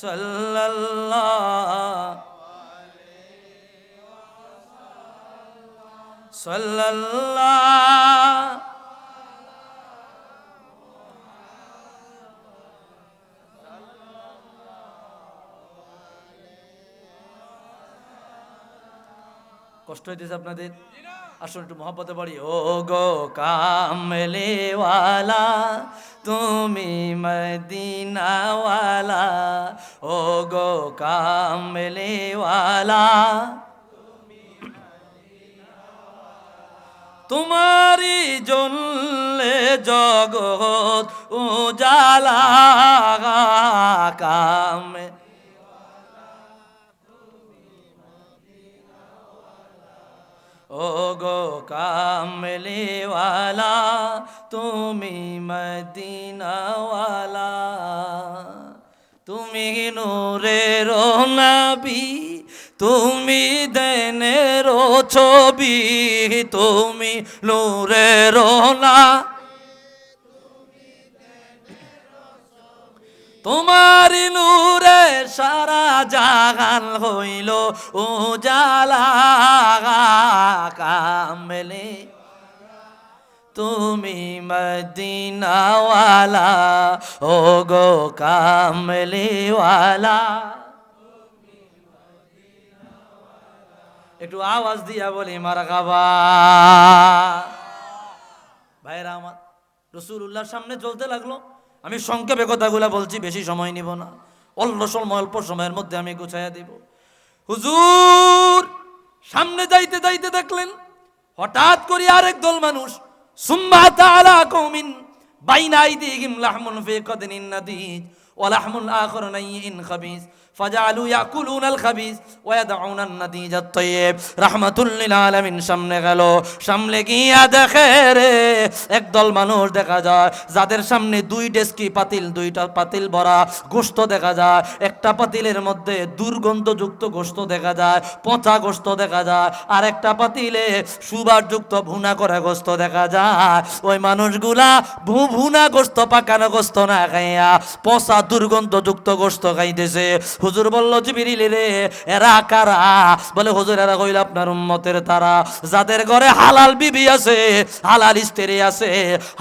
সাল্লাল্লাহ সাল্লাল্লাহ কষ্ট হইতেছে আপনাদের? আসলে একটু মহব্বতে পড়ি। ও গো কামলেওয়ালা, তুমি মদিনাওয়ালা, ও গো কামলেওয়ালা, তোমারি জ্বললে জগৎ উজালা, কামে ও গো কামলিওয়ালা, তুমি মদিনাওয়ালা, তুমি নূরের নবী, তুমি দেনের ছবি, তুমি নূরের না, তোমারি নূরে সারা জাহান হইল উজালা, কামলে তুমি মদিনাওয়ালা, ও গো কামলিওয়ালা। একটু আওয়াজ দিয়া বলি মারহাবা। ভাইরা আমার, রাসূলুল্লাহর সামনে চলতে লাগলো। আমি সংক্ষেপে কথাগুলা বলছি, বেশি সময় নিব না, অল্প সময়ের মধ্যে আমি গুছাইয়া দেব। হুজুর সামনে যাইতে যাইতে দেখলেন হঠাৎ করে আরেক দল মানুষ সুম্মা তাআলা কওমিন বাইনা আইদিহিম লাহমুন ফি কদনিন নাদিজ ওয়া লাহমুল আখির নাইয়িন খাবিস ফাজালু ইয়াকুলুনাল খাবিস ওয়া ইয়াদউনান নাদিজাত তাইয়্যিব। রাহমাতুল লিল আলামিন সামনে গেল, সামনে গিয়া দেখে রে একদল মানুষ দেখা যায় যাদের সামনে দুই ডেস্কি পাতিল, দুইটা পাতিল ভরা গোশত দেখা যায়। একটা পাতিলের মধ্যে দুর্গন্ধযুক্ত গোশত দেখা যায়, পচা গোশত দেখা যায়, আর একটা পাতিলে সুবারযুক্ত ভুনা করা গোশত দেখা যায়। ওই মানুষগুলা ভুনা গোশত, পাকানো গোশত না খাইয়া পচা দুর্গন্ধযুক্ত গোশত খাইতেছে। হুজুর বলল, জিবরিল রে এরা কারা? বলে, হুজুর এরা কইল আপনার উম্মতের তারা যাদের ঘরে হালাল বিবি আছে, হালাল স্ত্রী আছে,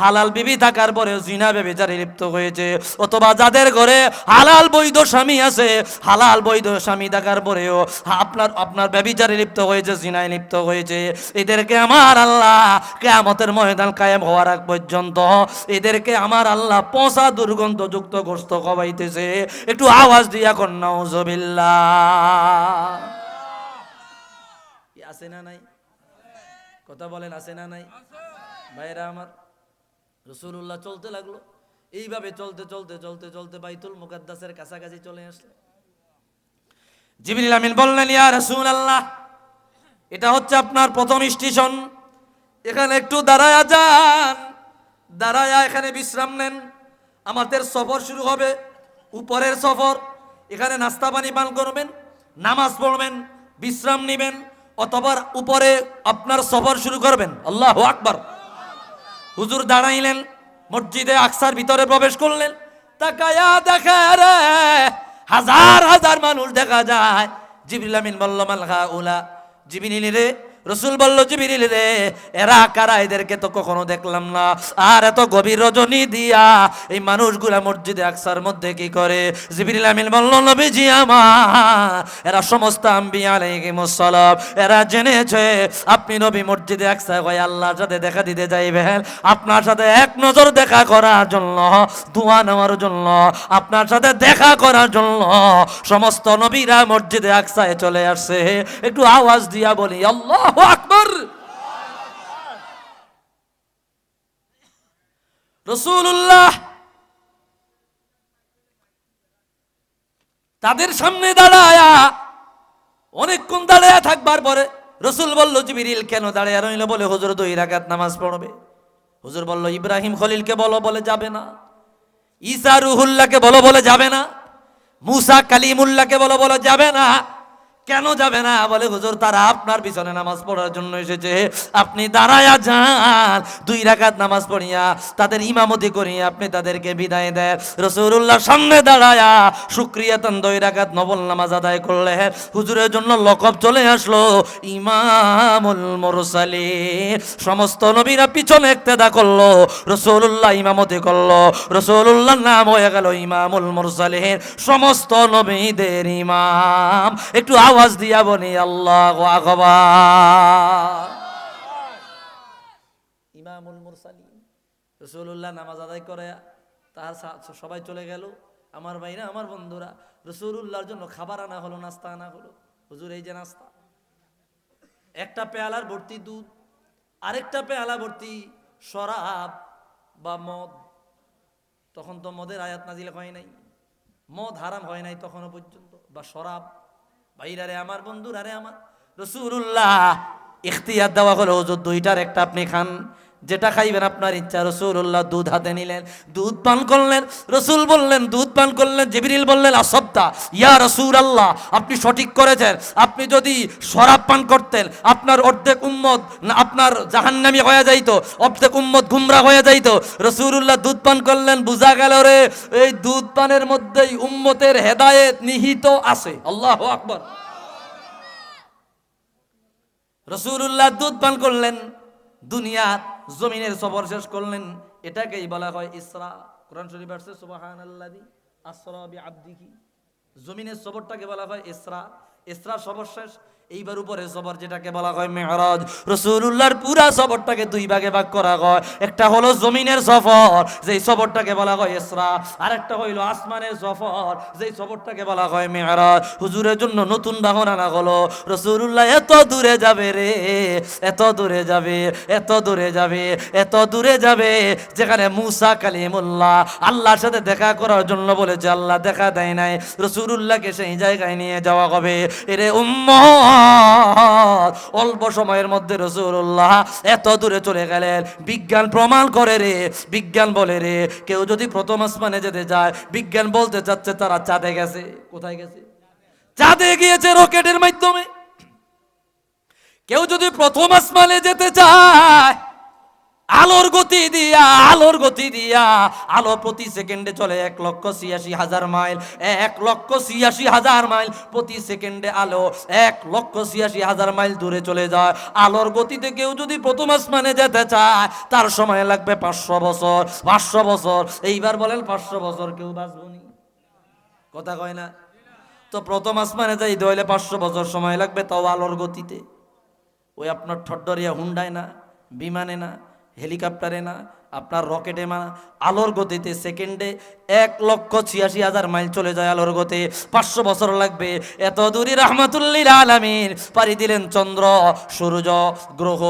হালাল বিবি থাকার পরেও জিনা ব্যভিচারে লিপ্ত হয়েছে, অথবা যাদের ঘরে হালাল বৈধ স্বামী আছে, হালাল বৈধ স্বামী থাকার পরেও আপনার ব্যভিচারে লিপ্ত হয়েছে, জিনায় লিপ্ত হয়েছে। এদেরকে আমার আল্লাহ কিয়ামতের ময়দান কায়েম হওয়ার আগ পর্যন্ত এদেরকে আমার আল্লাহ পচা দুর্গন্ধযুক্ত গোশত খাওয়াইতেছে। একটু আওয়াজ দিয়া কর নাউজুবিল্লাহ। আছে না নাই? কথা বলেন, আছে না নাই? ভাইরা আমার, রাসূলুল্লাহ চলতে লাগলো। এইভাবে চলতে চলতে চলতে চলতে বাইতুল মুকাদ্দাসের কাছাকাছি চলে আসলে জিবরিল আমিন বললেন, ইয়া রাসূলুল্লাহ, এটা হচ্ছে আপনার প্রথম স্টেশন, এখানে একটু দাঁড়ায়া যান, দাঁড়ায়া এখানে বিশ্রাম নেন। আমাদের সফর শুরু হবে, উপরের সফর। এখানে নাস্তা পানি পান করবেন, নামাজ পড়বেন, বিশ্রাম নেবেন, অথবা উপরে আপনার সফর শুরু করবেন। আল্লাহু আকবার। হুজুর দাঁড়াইলেন, মসজিদে আকসার ভিতরে প্রবেশ করলেন। তাকায়া দেখে রে হাজার হাজার মানুষ দেখা যায়। জিবরিল আমিন বলল, মাল হাউলা। জিবরিল রে, রাসূল বলল, জিবরিল রে এরা কারা? এদেরকে তো কখনো দেখলাম না। আর এত গভীর রজনী দিয়া এই মানুষগুলা মসজিদে আকসার মধ্যে কি করে? জিবরিল আমিন বলল, নবীজি আমার, এরা সমস্ত আম্বিয়া আলাইহিমুস সালাম, এরা জেনেছে আপনি নবী মসজিদে আকসা হয়ে আল্লাহর সাথে দেখা দিতে যাইবেন, আপনার সাথে এক নজর দেখা করার জন্য, দোয়া নেওয়ার জন্য, আপনার সাথে দেখা করার জন্য সমস্ত নবীরা মসজিদে আকসায় চলে আসছে। একটু আওয়াজ দিয়া বলি আল্লাহু আকবার। রাসূলুল্লাহ তাদের সামনে দাঁড়ায়া অনেকক্ষণ দাঁড়ায়া থাকবার পরে রাসূল বলল, জিবরিল কেন দাঁড়ায়া রইল? বলে, হুজুর 2 রাকাত নামাজ পড়বে। হুজুর বলল, ইব্রাহিম খলিলকে বলো, বলে যাবে না। ঈসা রুহুল্লাহকে বলো, বলে যাবে না। মুসা কালিমুল্লাহকে বলো, বলে যাবে না। কেন যাবে না? বলে, হুজুর তারা আপনার পিছনে নামাজ পড়ার জন্য এসেছে, আপনি দাঁড়ায়া যান, 2 রাকাত নামাজ পড়িয়া তাদের ইমামতি করিয়া আপনি তাদেরকে বিদায় দেন। রাসূলুল্লাহ সামনে দাঁড়ায়া শুকরিয়াতান 2 রাকাত নফল নামাজ আদায় করলেন। হুজুরের জন্য লকব চলে আসলো ইমামুল মুরসালিন। সমস্ত নবীরা পিছনে ইক্তেদা করলো, রাসূলুল্লাহ ইমামতি করলো, রাসূলুল্লাহর নাম হয়ে গেল ইমামুল মুরসালিন, সমস্ত নবীদের ইমাম। একটু আওয়াজ দিয়া বলি আল্লাহু আকবার। ইমামুল মুরসালিন। রাসূলুল্লাহ নামাজ আদায় করে তার সবাই চলে গেল। আমার ভাইরা, আমার বন্ধুরা, রাসূলুল্লাহর জন্য খাবার আনা হলো, নাস্তা আনা হলো। হুজুর এই যে নাস্তা, একটা পেয়ালার ভর্তি দুধ, আরেকটা পেয়ালা ভর্তি শরাব বা মদ। তখন তো মদের আয়াত নাজিল হয় নাই, মদ হারাম হয় নাই তখনও পর্যন্ত, বা শরাব। ভাইরা রে আমার, বন্ধুরা রে আমার, রাসূলুল্লাহ ইখতিয়ার দেওয়া হলো, হুজুর 2টার একটা আপনি খান, যেটা খাইবেন আপনার ইচ্ছা। রাসূলুল্লাহ দুধ হাতে নিলেন, দুধ পান করলেন। রাসূল বললেন, দুধ পান করলেন। জিবরিল বললেন, আসাবতা ইয়া রাসূলুল্লাহ, আপনি সঠিক করেছেন। আপনি যদি শরাব পান করতেন, আপনার অর্ধেক উম্মত আপনার জাহান্নামী হয়ে যাইতো, অর্ধেক উম্মত গুমরা হয়ে যাইতো। রাসূলুল্লাহ দুধ পান করলেন। বুঝা গেল রে এই দুধ পানের মধ্যেই উম্মতের হেদায়েত নিহিত আছে। আল্লাহু আকবার। রাসূলুল্লাহ দুধ পান করলেন, দুনিয়ার জমিনের সফর শেষ করলেন। এটাকেই বলা হয় ইসরা। কোরআন শরীফ আছে, সুবহানাল্লাযী আসরা বিআবদিহি। জমিনের সফরটাকে বলা হয় ইসরা। ইসরা সফর শেষ, এইবার উপরে সফর যেটাকে বলা হয় মেরাজ, রাসূলুল্লাহর পুরা সফরটাকে দুই ভাগে ভাগ করা হয়। একটা হলো জমিনের সফর, যেই সফরটাকে বলা হয় ইসরা, আর একটা হইলো আসমানের সফর, যেই সফরটাকে বলা হয় মেরাজ। হুজুরের জন্য নতুন বাহন আনা হলো। রাসূলুল্লাহ এত দূরে যাবে রে, এত দূরে যাবে, এত দূরে যাবে, এত দূরে যাবে, যেখানে মুসা কালিমুল্লাহ আল্লাহর সাথে দেখা করার জন্য বলেছে, আল্লাহ দেখা দেয় নাই, রাসূলুল্লাহকে সেই জায়গায় নিয়ে যাওয়া হবে। এরে উম্মত, অল্প সময়ের মধ্যে রাসূলুল্লাহ এত দূরে চলে গেলেন। বিজ্ঞান প্রমাণ করে রে, বিজ্ঞান বলে রে, কেউ যদি প্রথম আসমানে যেতে যায়, বিজ্ঞান বলতে চাচ্ছে তারা চাঁদে গেছে। কোথায় গেছে? চাঁদে গিয়েছে রকেটের মাধ্যমে। কেউ যদি প্রথম আসমানে যেতে চায়, আলোর গতি দিয়া, আলোর গতি দিয়া, আলো প্রতি সেকেন্ডে চলে 1,86,000 মাইল, 1,86,000 মাইল প্রতি সেকেন্ডে আলো 1,86,000 মাইল দূরে চলে যায়। আলোর গতিতে কেউ যদি প্রথম আসমানে যেতে চায়, তার সময় লাগবে 500 বছর, 500 বছর। এইবার বলেন 500 বছর কেউ বাঁচবনি? কথা কয় না তো। প্রথম আসমানে যাইতে হইলে 500 বছর সময় লাগবে, তাও আলোর গতিতে। ওই আপনার ঠড্ডরিয়া হুন্ডায় না, বিমানে না, হেলিকপ্টারে না, আপনার রকেটে না, আলোর গতিতে সেকেন্ডে 1,86,000 মাইল চলে যায় আলোর গতি। 500 বছর লাগবে। এত দূরে রাহমাতুল্লিল আলামিন পাড়ি দিলেন চন্দ্র, সূর্য, গ্রহ,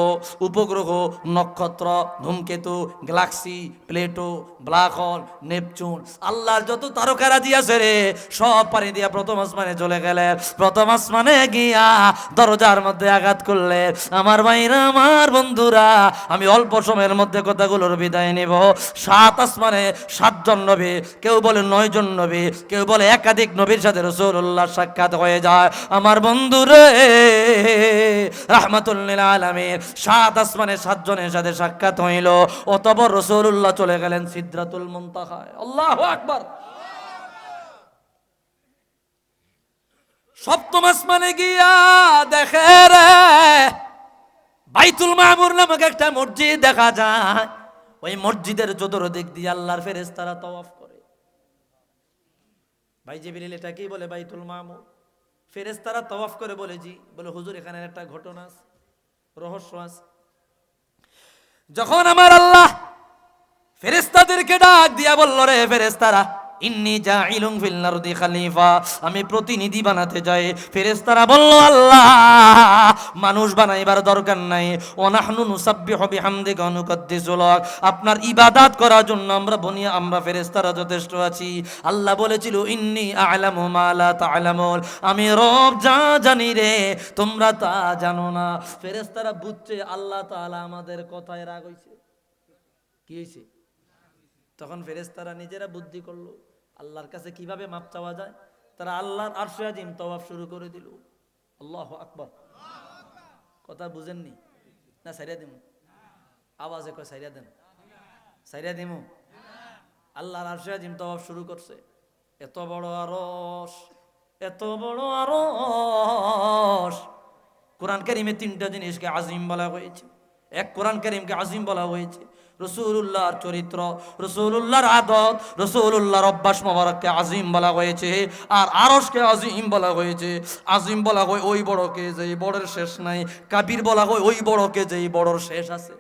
উপগ্রহ, নক্ষত্র, ধূমকেতু, Galaxy, Plato, black hole, Neptune, আল্লাহর যত তারকারাজি আছে রে, সব পাড়ি দিয়া প্রথম আসমানে চলে গেলেন। প্রথম আসমানে গিয়া দরজার মধ্যে আঘাত করলেন। আমার ভাইরা, আমার বন্ধুরা, আমি অল্প সময়ের মধ্যে কথাগুলোর বিদায় নেব। 7 আসমানে 7 জন নবী, কেউ বলে 9 জন নবী, কেউ বলে একাধিক নবীর সাথে রাসূলুল্লাহ সাক্ষাৎ হয়ে যায়। আমার বন্ধুরে, রাহমাতুল্লিল আলামিন 7 আসমানে 7 জনের সাথে সাক্ষাৎ হইল। অতঃপর রাসূলুল্লাহ চলে গেলেন সিদরাতুল মুনতাহায়। আল্লাহু আকবার। সপ্তম আসমানে গিয়া দেখে রে, বাইতুল মামুর নামক একটা মসজিদ দেখা যায়। ওই মসজিদের চতুর্দিক দিয়ে আল্লাহর ফেরেশতারা তাওয়াফ করে। ভাই জিবরিল এটা কি বলে? বাইতুল মামুর। ফেরেশতারা তাওয়াফ করে বলে, জি। বলে, হুজুর এখানে একটা ঘটনা আছে, রহস্য আছে। যখন আমার আল্লাহ ফেরেশতাদেরকে ডাক দিয়া বলল, রে ফেরেশতারা, ইন্নী জাইলুন ফিল আরদি খলিফা, আমি প্রতিনিধি বানাতে যাই। ফেরেশতারা বলল, আল্লাহ মানুষ বানাইবার দরকার নাই। ওয়া নাহনু নুসাব্বিহু বিহামদিকা ওয়া নুকদ্দিসু লাক, আপনার ইবাদত করার জন্য আমরা ফেরেশতারা যথেষ্ট আছি। আল্লাহ বলেছিল, ইন্নী আ'লামু মা লা তা'লামুন, আমি রব যা জানি রে, তোমরা তা জানো না। ফেরেশতারা বুঝছে আল্লাহ তাআলা আমাদের কথায় রাগ হইছে। কি হইছে? তখন ফেরেশতারা নিজেরা বুদ্ধি করলো আল্লাহর কাছে কিভাবে মাপ চাওয়া যায়। তারা আল্লাহর আরশে আজিম তাওয়াফ শুরু করে দিল। আল্লাহু আকবার। কথা বুঝেননি না? সাইরা দিমু আওয়াজে কয়, সাইরা দেন, সাইরা দিমু। আল্লাহর আরশে আজিম তাওয়াফ শুরু করছে। এত বড় আরশ, এত বড় আরশ। কোরআন কারীমে 3টা জিনিসকে আজিম বলা হয়েছে। এক, কোরআন কারীমকে আজিম বলা হয়েছে রাসূলুল্লাহর চরিত্র, রাসূলুল্লাহর আদত, রাসূলুল্লাহর অভ্যাস মোবারককে আজিম বলা হয়েছে। আর আরশকে আজিম বলা হয়েছে। আজিম বলা হয় ওই বড়কে যেই বড়ের শেষ নাই। কাবির বলা হয় ওই বড়কে যেই বড়র শেষ আছে।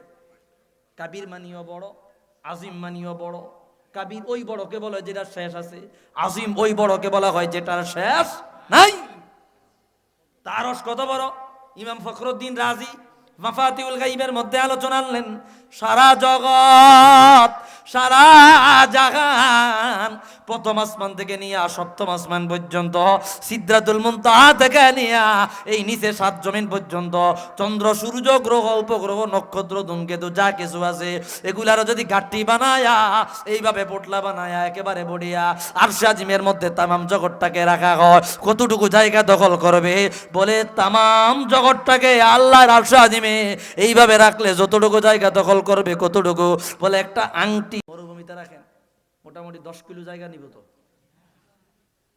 কাবির মানিও বড়, আজিম মানিও বড়। কাবির ওই বড়কে বলা হয় যেটার শেষ আছে, আজিম ওই বড়কে বলা হয় যেটার শেষ নাই। তার আরশ কত বড়? ইমাম ফখরুদ্দিন রাজি মাফাতিউল গাইবের মধ্যে আলোচনা আনলেন, সারা জগৎ, সারা জাহান, প্রথম আসমান থেকে নিয়ে সপ্তম আসমান পর্যন্ত, সিদরাতুল মুনতাহা থেকে নিয়ে এই নিচে 7 জমিন পর্যন্ত, চন্দ্র, সূর্য, গ্রহ, উপগ্রহ, নক্ষত্র, ধূমকেতু যা কিছু আছে, এগুলারও যদি গাঠি বানায়া, এইভাবে পোটলা বানায়া একেবারে বড়িয়া আরশে আজিমের মধ্যে তামাম জগৎটাকে রাখা হয়, কতটুকু জায়গা দখল করবে? বলে তামাম জগৎটাকে আল্লাহর আরশে আজিমে এইভাবে রাখলে যতটুকু জায়গা দখল করবে, কতটুকু? বলে একটা আংটি মরুভূমিতে রাখেন, মোটামুটি 10 কিলো জায়গা নিব। তো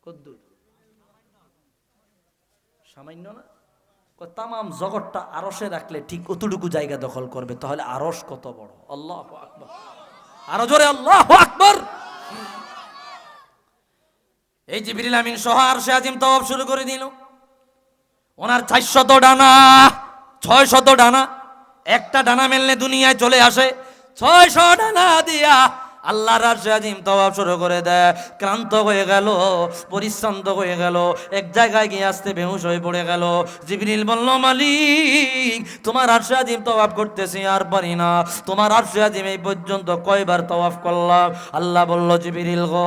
কদ্দুর? সামান্য না? তামাম জগৎটা আরশে রাখলে ঠিক কতটুকু জায়গা দখল করবে। তাহলে আরশ কত বড়! আল্লাহু আকবার। আরো জোরে আল্লাহু আকবার। এই জিবরিল আমিন সহ আরশে আজিম তাওয়াফ শুরু করে দিল। ওনার 400 ডানা, 600 ডানা, একটা ডানা মেললে দুনিয়ায় চলে আসে। 600 ডানা দিয়া আল্লাহর আরশে আজিম তওয়াফ শুরু করে দেয়। ক্লান্ত হয়ে গেল, পরিশ্রান্ত হয়ে গেল, এক জায়গায় গিয়ে আসতে বেহুশ হয়ে পড়ে গেল। জিবরিল বলল, মালিক তোমার আরশে আজিম তওয়াফ করতেছি আর পারি না, তোমার আরশে আজিম এই পর্যন্ত কয়বার তওয়াফ করলাম? আল্লাহ বলল, জিবরিল গো,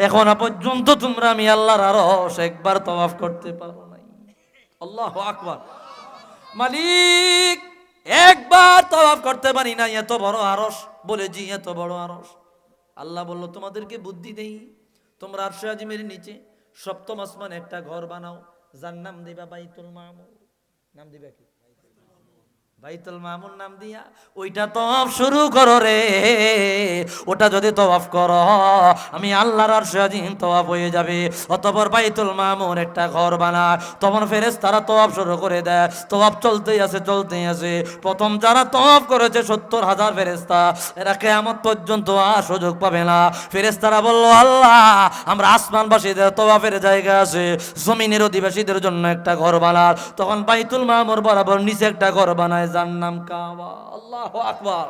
এখনো পর্যন্ত তোমরা আমি আল্লাহর আরশ একবার তওয়াফ করতে পারো নাই। আল্লাহু আকবার। মালিক একবার তওয়াফ করতে পারি না, এত বড় আরশ? বলে জি, এত বড় আরশ। আল্লাহ বলল, তোমাদেরকে বুদ্ধি দেই, তোমরা আরশে আজিমের নিচে সপ্তম আসমানে একটা ঘর বানাও, যার নাম দিবা বাইতুল মামুর। নাম দিবা কি? বাইতুল মামুর নাম দিয়া ওইটা তওয়াফ শুরু করো রে। ওটা যদি তওয়াফ করো, আমি আল্লাহর আরশে আজিম তওয়াফ হয়ে যাবে। অতঃপর বাইতুল মামুর একটা ঘর বানায়, তখন ফেরেশতারা তওয়াফ শুরু করে দেয়। তওয়াফ চলতেই আছে, চলতেই আছে। প্রথম যারা তওয়াফ করেছে 70,000 ফেরেশতা, এরা কিয়ামত পর্যন্ত আর সুযোগ পাবে না। ফেরেশতারা বলল, আল্লাহ আমরা আসমানবাসীদের তওয়াফের জায়গা আছে, জমিনের অধিবাসীদের জন্য একটা ঘর বানার। তখন বাইতুল মামুর বরাবর নিচে একটা ঘর বানায়, যার নাম কাবা। আল্লাহু আকবার।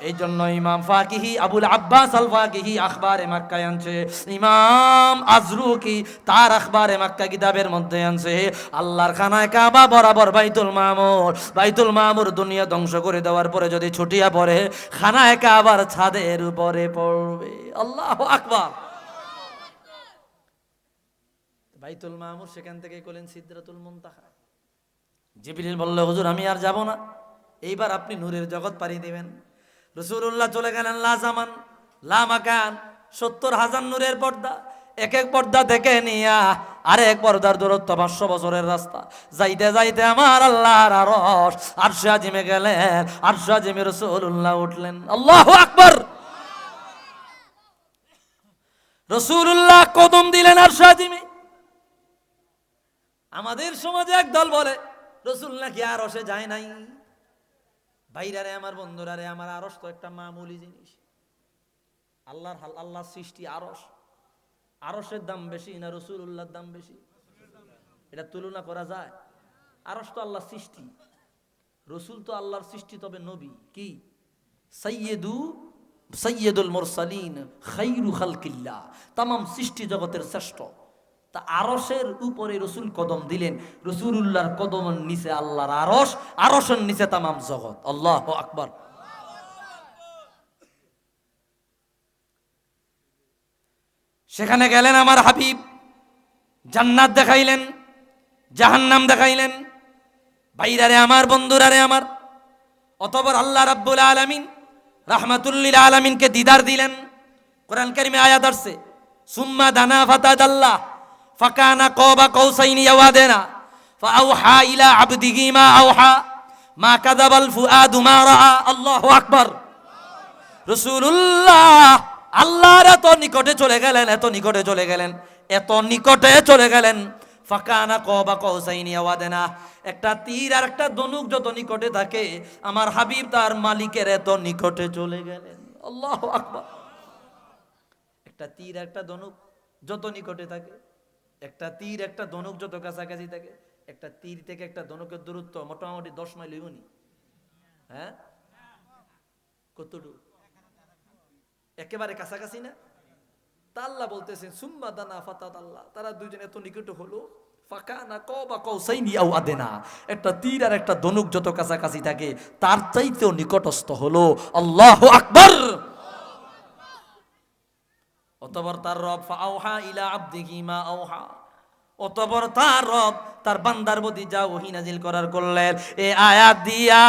এই জন্য ইমাম ফাকিহি আবুল আব্বাস আল ফাকিহি আখবারে মক্কায় আনছে, ইমাম আজরুকি তার আখবারে মক্কা কিতাবের মধ্যে আনছে, আল্লাহর খানায় কাবা বরাবর বাইতুল মামুর। বাইতুল মামুর দুনিয়া ধ্বংস করে দেওয়ার পরে যদি ছুটিয়া পড়ে, খানায় কাবার ছাদের উপরে পড়বে। আল্লাহু আকবার। বাইতুল মামুর সেখান থেকে করলেন সিদরাতুল মুনতাহা। জিবরিল বলল, হুজুর আমি আর যাব না, এইবার আপনি নূরের জগৎ পাড়ি দিবেন। রাসূলুল্লাহ চলে গেলেন লা জামান লা মাকান, 70,000 নূরের পর্দা, এক এক পর্দা থেকে নিয়া আরেক পর্দার দূরত্ব 500 বছরের রাস্তা। যাইতে যাইতে আমার আল্লাহর আরশ, আরশে আজিমে গেলেন। আরশে আজিমে রাসূলুল্লাহ উঠলেন। আল্লাহু আকবার। রাসূলুল্লাহ কদম দিলেন আরশে আজিমে। আমাদের সমাজে এক দল বলে রাসূল নাকি আরশে যায় নাই। ভাইরারে আমার, বন্ধুরারে আমার, আরশ তো একটা মামুলি জিনিস। আল্লাহর সৃষ্টি আরশ। আরশের দাম বেশি না রাসূলুল্লাহর দাম বেশি? এটা তুলনা করা যায়? আরশ তো আল্লাহর সৃষ্টি, রাসূল তো আল্লাহর সৃষ্টি, তবে নবী কি সাইয়্যিদুল মুরসালিন খায়রু খালকিল্লাহ, তামাম সৃষ্টি জগতের শ্রেষ্ঠ। তা আরশের উপরে রাসূল কদম দিলেন, রাসূলুল্লাহর কদমের নিচে আল্লাহর আরশ, আরশের নিচে তামাম জগৎ। আল্লাহু আকবার। সেখানে গেলেন আমার হাবিব, জান্নাত দেখাইলেন, জাহান্নাম দেখাইলেন। ভাইরারে আমার, বন্ধুরারে আমার, অতঃপর আল্লাহ রাব্বুল আলামিন রাহমাতুল লিল আলামিনকে দিদার দিলেন। কোরআন কারীমে আয়াত আছে, সুম্মা দানা ফাতাদাল্লাহ ফাকানা কাবা কাউসাইনি আও আদনা ফাআওহা ইলা আবদিহি মা আওহা মা কাযাবাল ফুআদু মা রাআ। আল্লাহু আকবার। রাসূলুল্লাহ আল্লাহর এত নিকটে চলে গেলেন, এত নিকটে চলে গেলেন, এত নিকটে চলে গেলেন। ফাকানা কাবা কাউসাইনি আও আদনা, একটা তীর আর একটা ধনুক যত নিকটে থাকে, আমার হাবিব তার মালিকের এত নিকটে চলে গেলেন। আল্লাহু আকবার। একটা তীর একটা ধনুক যত নিকটে থাকে, একটা তীর একটা ধনুক যত কাছাকাছি থাকে, একটা তীর থেকে একটা ধনুকের দূরত্ব মোটামুটি 10 মাইল হইবনি? হ্যাঁ, কতটুকু? একেবারে কাছাকাছি না? তা আল্লাহ বলতেছেন সুম্মা দানা ফাতাদাল্লাহ, তারা দুইজন এত নিকটে হলো, ফাকানা কাবা কাউসাইনি আও আদনা, একটা তীর আর একটা ধনুক যত কাছাকাছি থাকে, তার চাইতেও নিকটস্থ হলো। আল্লাহু আকবার। অতঃপর তার রব ফাআওহা ইলা আবদিহি মা আওহা, অতঃপর তার রব তার বান্দার প্রতি যা ওহী নাজিল করার করলেন। এই আয়াত দিয়া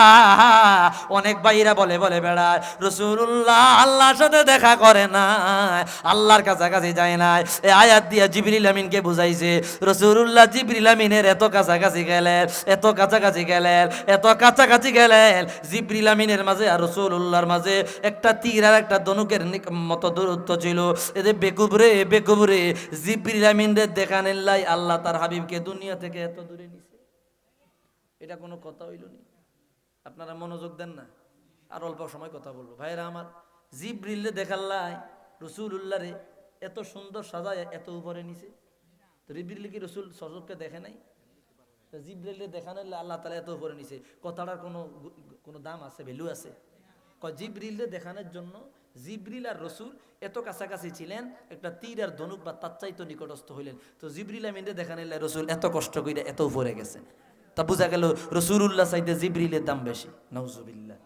অনেক ভাইরা বলে বেড়ায় রাসূলুল্লাহ আল্লাহর সাথে দেখা করে না, আল্লাহর কাছাকাছি যায় না। এই আয়াত দিয়া জিবরিল আমিনকে বুঝাইছে, রাসূলুল্লাহ জিবরিল আমিনের এত কাছাকাছি গেলেন, এত কাছাকাছি গেলেন, এত কাছাকাছি গেলেন, জিবরিল আমিনের মাঝে আর রাসূলুল্লাহর মাঝে একটা তীর আর একটা ধনুকের মতো দূরত্ব ছিল। এদের বেকুবরে জিবরিল আমিনের দেখানের লাই আল্লাহ তার হাবিবকে দুনিয়া থেকে এত দূরে নিছে। এটা কোনো কথা হইল নি? আপনারা মনোযোগ দেন না, আর অল্প সময় কথা বলবো। ভাইরা আমার, জিবরিলে দেখাল্লাই রাসূলুল্লাহ রে এত সুন্দর সাজায় এত উপরে নিছে। তো জিবরিল কি রাসূল সজবকে দেখে নাই? জিব্রাইলের দেখানো আল্লাহ তাআলা এত উপরে নিছে, কথাটার কোনো দাম আছে, ভ্যালু আছে? জিব্রিলের দেখানোর জন্য জিব্রিল আর রসুল এত কাছাকাছি ছিলেন, একটা তীর আর ধনুক বা তার চাইতে নিকটস্থ হইলেন। তো জিব্রিল আমিনরে দেখানিলে রসুল এত কষ্ট করে এত উপরে গেছেন। তা বোঝা গেল রসুলুল্লাহ চাইতে জিব্রিলের দাম বেশি। নাউজুবিল্লাহ।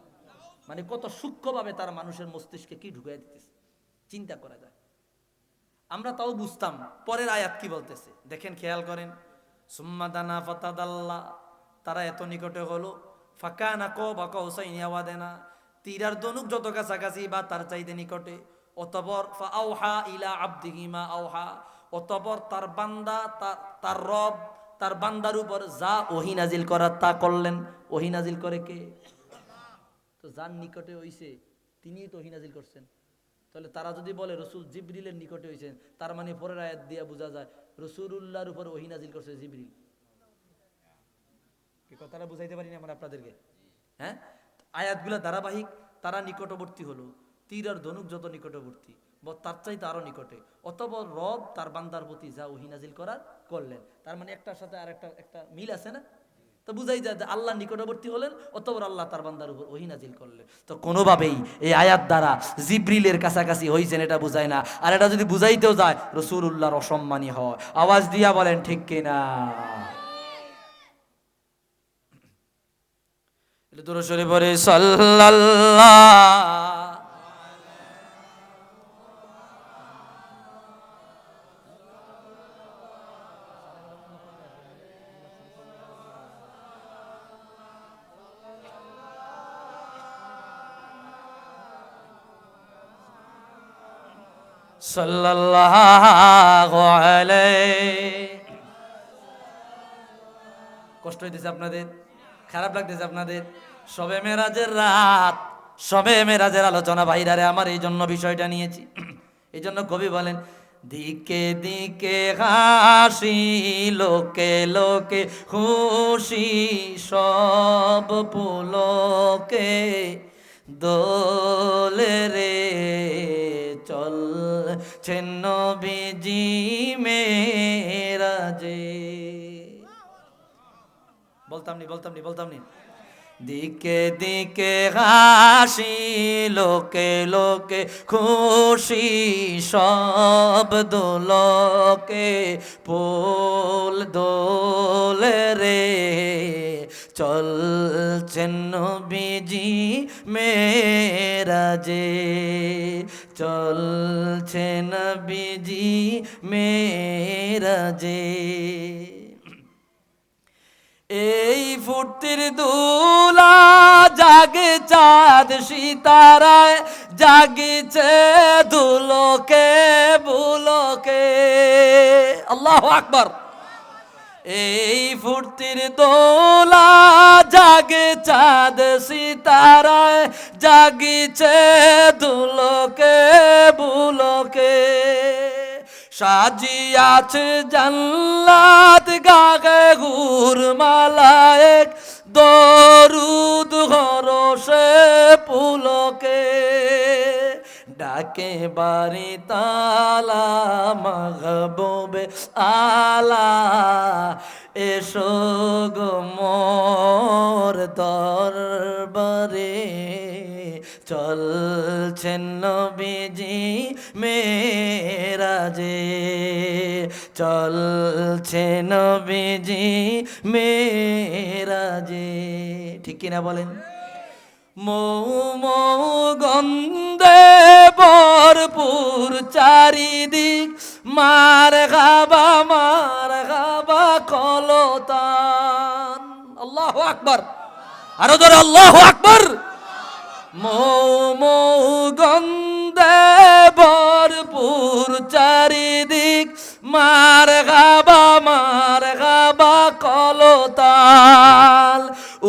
মানে কত সূক্ষ্মভাবে তার মানুষের মস্তিষ্কে কি ঢুকাই দিতেছে, চিন্তা করা যায়। আমরা তাও বুঝতাম। পরের আয়াত কি বলতেছে দেখেন, খেয়াল করেন। সুম্মা দানা ফাতাদাল্লা, তারা এত নিকটে হলো, ফাকানা কাবা কাউসাইনি আও আদনা, তীর আর ধনুক যত কাছাকাছি বা তার চাইতে নিকটে। অতঃপর ফাআওহা ইলা আবদিহি মা আওহা, অতঃপর তার বান্দা তার রব তার বান্দার উপর যা ওহী নাজিল করার তা করলেন। ওহী নাজিল করে কে? তো যার নিকটে হইছে তিনিই তো ওহী নাজিল করছেন। তাহলে তারা যদি বলে রসুল জিবরিলের নিকটে হয়েছেন, তার মানে পরের আয়াত দিয়ে বোঝা যায় রসুলুল্লাহর উপর ওহী নাজিল করছে জিবরিল। কি কথাটা বুঝাইতে পারিনি আমরা আপনাদেরকে? হ্যাঁ, আয়াতগুলা ধারাবাহিক। তারা নিকটবর্তী হলো, তীর আর ধনুক যত নিকটবর্তী তার চাইতে আরো নিকটে। অতঃপর রব তার বান্দার প্রতি যা ওহী নাজিল করার করলেন। তার মানে একটার সাথে আর একটা মিল আছে না? তো বুঝাই যায় যে আল্লাহ নিকটবর্তী হলেন, অতঃপর আল্লাহ তার বান্দার উপর ওহী নাজিল করলেন। তো কোনোভাবেই এই আয়াত দ্বারা জিব্রিলের কাছাকাছি হইছেন এটা বুঝায় না। আর এটা যদি বুঝাইতেও যায় রাসূলুল্লাহর অসম্মানী হয়। আওয়াজ দিয়া বলেন ঠিক কিনা? এটা দূর সরে পড়ে সাল্লাল্লাহ। সাল্লাল্লাহু আলাইহি। কষ্ট হইতেছে আপনাদের? খারাপ লাগতেছে আপনাদের? শবে মেরাজের রাত, শবে মেরাজের আলোচনা ভাইরারে আমার এই জন্য বিষয়টা নিয়েছি। এই জন্য কবি বলেন, দিকে দিকে হাসি লোকে লোকে খুশি, সব পুলকে দোলে রে চলছে নবীজি মেরাজে। বলতাম নি। দিকে দিকে হাসি লোকে লোকে খুশি, সব দোলকে ফুল দোলে রে চলছেন নবীজি মেরাজে, চলছেন নবীজি মেরাজে। এই ফুর্তির দুলা জাগে চাঁদ সিতারায়, জাগিছে দুলোকে বুলোকে। আল্লাহু আকবার। এই ফুর্তির দোলা জাগে চাঁদ সিতারায়, জাগিছে দুলোকে বুলোকে। সাজিয়াছে জান্নাত গাগে গুরমালায়েক, দরুদ হরসে পুলকে ডাকে বাড়ি তালা মাহবুবে আলা, এসো গো মোর দরবারে চলছেন নবীজি মেরাজে, চলছেন নবীজি মেরাজে। ঠিক কিনা বলেন? মৌ মৌ গন্ধে ভরপুর চারিদিক, মার গাবা কলতান। আল্লাহু আকবার। আরো ধরে আল্লাহু আকবার। মৌ মৌ গন্ধে ভরপুর চারিদিক, মার গাবা কলতাল।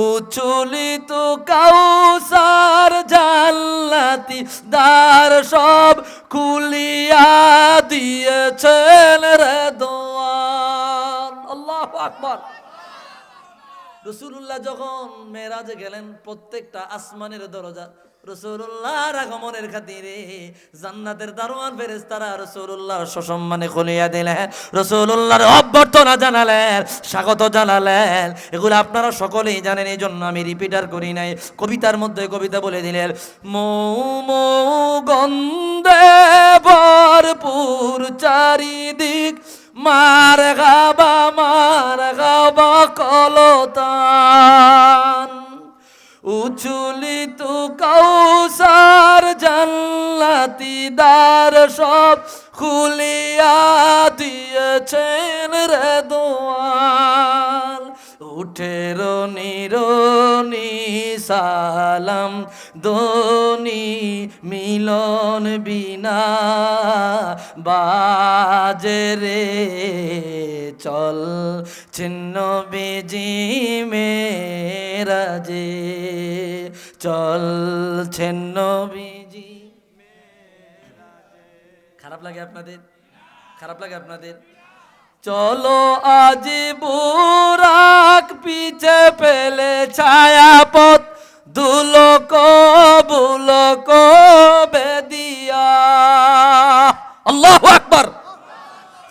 উচুলিত কাউসার জান্নাতি দ্বার সব খুলিয়া দিয়েছেন রে দোয়ান। আল্লাহু আকবার। রাসূলুল্লাহ যখন মেরাজে গেলেন, প্রত্যেকটা আসমানের দরজা রাসূলুল্লাহর আগমনের খাতিরে জান্নাতের দারোয়ান ফেরেশতারা রাসূলুল্লাহর সসম্মানে খুলিয়া দিলেন, রাসূলুল্লাহর অভ্যর্থনা জানালেন, স্বাগত জানালেন। এগুলো আপনারা সকলেই জানেন, এই জন্য আমি রিপিটার করি নাই। কবিতার মধ্যে কবিতা বলে দিলেন, মৌ মৌ গন্ধে ভরপুর চারিদিক, মার গাবা কলতান, উচুলিত কাউসার জান্নাতি দ্বার সব খুলিয়া দিয়েছেন রে দোয়াল। উঠে রনি রনি সালাম দনি মিলন বিনা বাজে রে, চল ছিন্ন বিজি মেরাজে, চল ছিন্ন বিজি। খারাপ লাগে আপনাদের? খারাপ লাগে আপনাদের? চলো আজ বুরাক পিছে পেলে ছায়াপথ, দুলক বুলক বেদিয়া। আল্লাহু আকবার।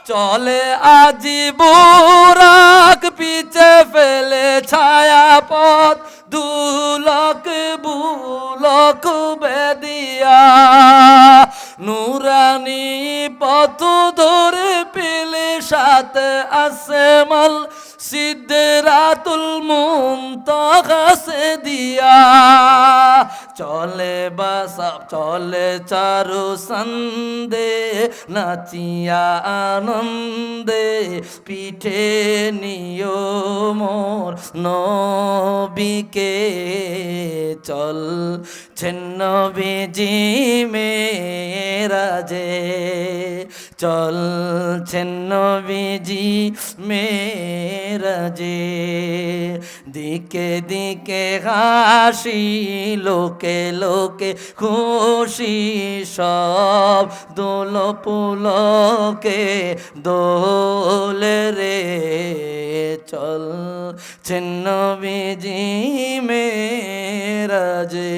চলে আজি বুরাক পিছে ফেলে ছায়াপথ, দুলক বুলক বেদিয়া। নুরানি পথ ধরে পেলে সাথে আসমাল, সিদরাতুল মুনতাহা সে দিয়া। চলে বাসা চলে চারু সন্দে, নাচিয়া আনন্দে পিঠে নিও মোর নবীকে, চল ছিন্ন বিজি মেরাজে, চল ছিন্ন বিজি মেরাজে। দিকে দিকে হাসি, লোকে লোকে খুশি, সব দোল পুলকে দোলে রে, চল ছিন্ন বিজি মেরাজে।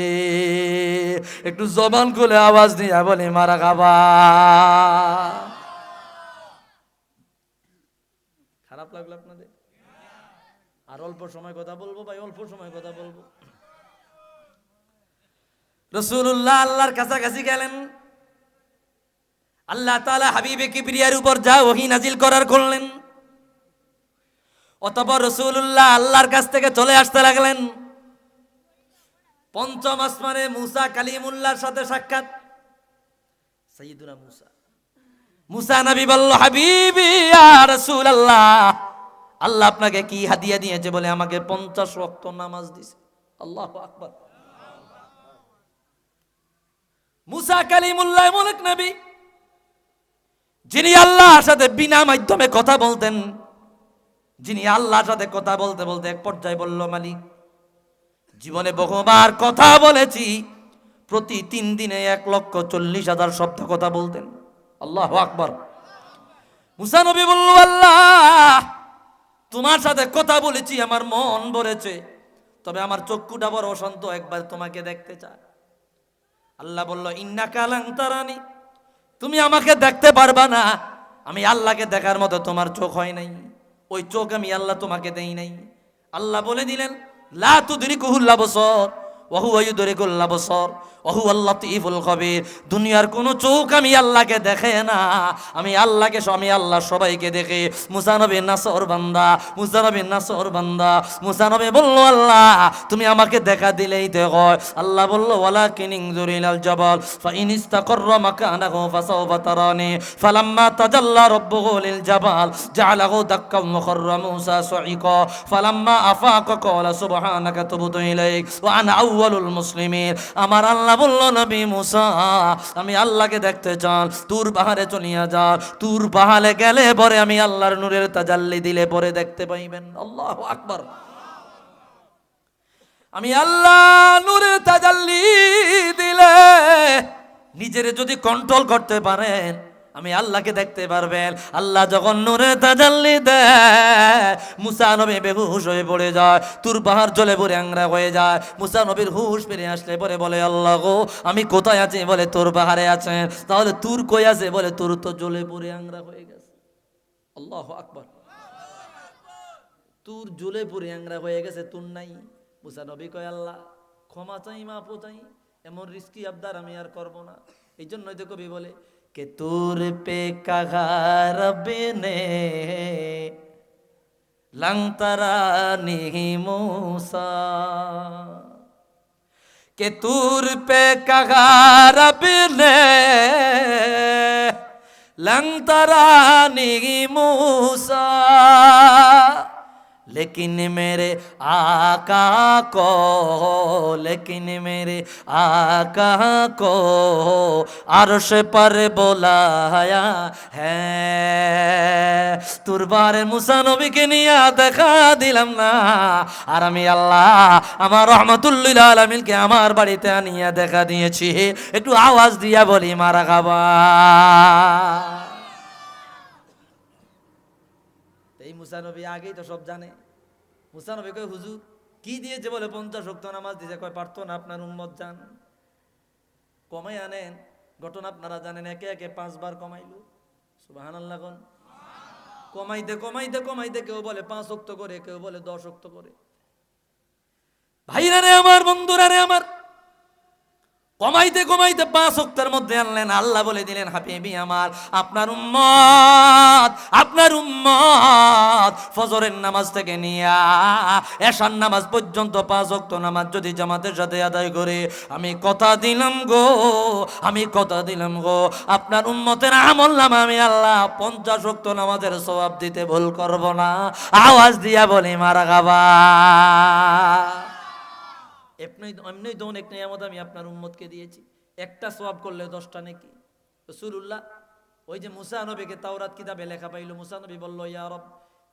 একটু জবান খুলে আওয়াজ দিয়া বলি মারা গাবা। খারাপ লাগলো আপনাদের? আর অল্প সময় কথা বলবো ভাই, অল্প সময় কথা বলবো। রাসূলুল্লাহ আল্লাহর কাছাকাছি গেলেন। আল্লাহ তাআলা হাবিবে কিবরিয়ার উপর যা ওহী নাজিল করার করলেন, অতঃপর রাসূলুল্লাহ আল্লাহর কাছ থেকে চলে আসতে লাগলেন। পঞ্চম আসমানে মুসা কালিমুল্লাহর সাথে সাক্ষাৎ। সাইয়্যিদুনা মুসা নবী বলল, হাবিবি ইয়া রাসূলুল্লাহ, আল্লাহ আপনাকে কি হাদিয়া দিয়েছে বলে আমাকে 50 ওয়াক্ত নামাজ দিয়েছে। আল্লাহু আকবার। মুসা কালিমুল্লাহ এমন এক নবী যিনি আল্লাহর সাথে বিনা মাধ্যমে কথা বলতেন, যিনি আল্লাহর সাথে কথা বলতে বলতে এক পর্যায়ে বলল, মালিক, জীবনে বহুবার কথা বলেছি, প্রতি 3 দিনে 1,40,000 শব্দ কথা বলতেন। আল্লাহু আকবার। মুসা নবী বলল, আল্লাহ, তোমার সাথে কথা বলেছি, আমার মন ভরেছে, তবে আমার চক্ষুটা বড় অশান্ত, একবার তোমাকে দেখতে চাই। আল্লাহ বলল, ইন্নাকা লান তারানি, তুমি আমাকে দেখতে পারবা না। আমি আল্লাহকে দেখার মতো তোমার চোখ হয় নাই, ওই চোখ আমি আল্লাহ তোমাকে দেই নাই। আল্লাহ বলে দিলেন, লা তুদরিকুহুল আবসার ওয়া হুয়া ইউদরিকুল আবসার ওয়া হুয়াল লাতীফুল খাবীর। দুনিয়ার কোন চোখ আমি আল্লাহকে দেখে না, আমি আল্লাহ সবাইকে দেখে। মুসা নবী নাসর বান্দা, মুসা নবী নাসর বান্দা। মুসা নবী বলল, আল্লাহ তুমি আমাকে দেখা দিলেই তো হয়। আল্লাহ বলল, ওয়ালাকিন ইনজুর ইলাল জাবাল ফাইন ইসতাকাররা মাকানাহু ফাসাওফা তারানি ফালাম্মা তাজাল্লা রাব্বুহু লিল জাবাল জাআলাহু দাক্কান ওয়া খাররা মুসা সাইকা ফালাম্মা আফাকা ক্বালা সুবহানাকা তুবতু ইলাইক ওয়া আনা আউয়ালুল মুসলিমিন। আমার আল্লাহ বলল, নবী মুসা, আমি আল্লাহকে দেখতে চান, তুর পাহাড়ে চলিয়া যা। তুর পাহাড়ে গেলে পরে আমি আল্লাহর নূরের তাজাল্লি দিলে পরে দেখতে পাইবেন। আল্লাহু আকবার। আমি আল্লাহ নূরের তাজাল্লি দিলে নিজের যদি কন্ট্রোল করতে পারেন, আমি আল্লাহকে দেখতে পারবেন। আল্লাহ যখন নূরে তাজাল্লি দেয়, মুসা নবী বেহুশ হয়ে পড়ে যায়, তুর পাহাড় জ্বলে পড়ে আংরা হয়ে যায়। মুসা নবীর হুশ ফিরে আসলে পরে বলে, আল্লাহ গো আমি কোথায় আছি? বলে তোর পাহাড়ে আছেন। তাহলে তুর কই আছে? বলে তোর তো জ্বলে পড়ে আংরা হয়ে গেছে। আল্লাহু আকবার। তুর জ্বলে পড়ে আংরা হয়ে গেছে, তুর নাই। মুসা নবী কয়, আল্লাহ ক্ষমা চাই, মাফও চাই, এমন রিস্কি আবদার আমি আর করব না। এই জন্যই তো কবি বলে, কে তুর পে কাহা রব নে লংতরানি मूसा, के तूर पे कहा रब ने लंतरानी मूसा, लेकिन मेरे आका को, लेकिन मेरे आका को अर्श पर बुलाया है। तुरबारे मुसा नबी के निया দেখা দিলাম না, আর আমি আল্লাহ আমার রহমাতুল লিল আলামিন কে আমার বাড়িতে আনিয়া দেখা দিয়েছি। একটু আওয়াজ দিয়া বলি মারহাবা। এই মুসা নবী আগেই তো সব জানে। মুসা নবী কয়, হুজুর কি দিয়েছে? বলে 50 ওয়াক্ত নামাজ দিয়েছে। কয় পারতো না, আপনার উম্মত যান, কমাই আনেন। ঘটনা আপনারা জানেন, একে একে 5 বার কমাইলো। সুবহানাল্লাহ কোন। কমাইতে কমাইতে কমাইতে কেউ বলে 5 ওয়াক্ত করে, কেউ বলে 10 ওয়াক্ত করে। ভাইরা রে আমার, বন্ধুরা রে আমার, কমাইতে কমাইতে 5 ওয়াক্তের মধ্যে আনলেন। আল্লাহ বলে দিলেন, হাবিবি আমার, আপনার উম্মত ফজরের নামাজ থেকে নিয়া এশার নামাজ পর্যন্ত 5 ওয়াক্ত নামাজ যদি জামাতের সাথে আদায় করে, আমি কথা দিলাম গো, আমি কথা দিলাম গো, আপনার উম্মতের আমল নামা আমি আল্লাহ 50 ওয়াক্ত নামাজের সওয়াব দিতে ভুল করব না। আওয়াজ দিয়া বলি মারহাবা। এমনি তো অনেক নিয়ামত আমি আপনার উম্মতকে দিয়েছি। একটা সওয়াব করলে 10টা নেকি। রাসূলুল্লাহ ওই যে মুসা নবীকে তাওরাত কিতাবে লেখা পাইল, মুসা নবী বলল, ইয়া রব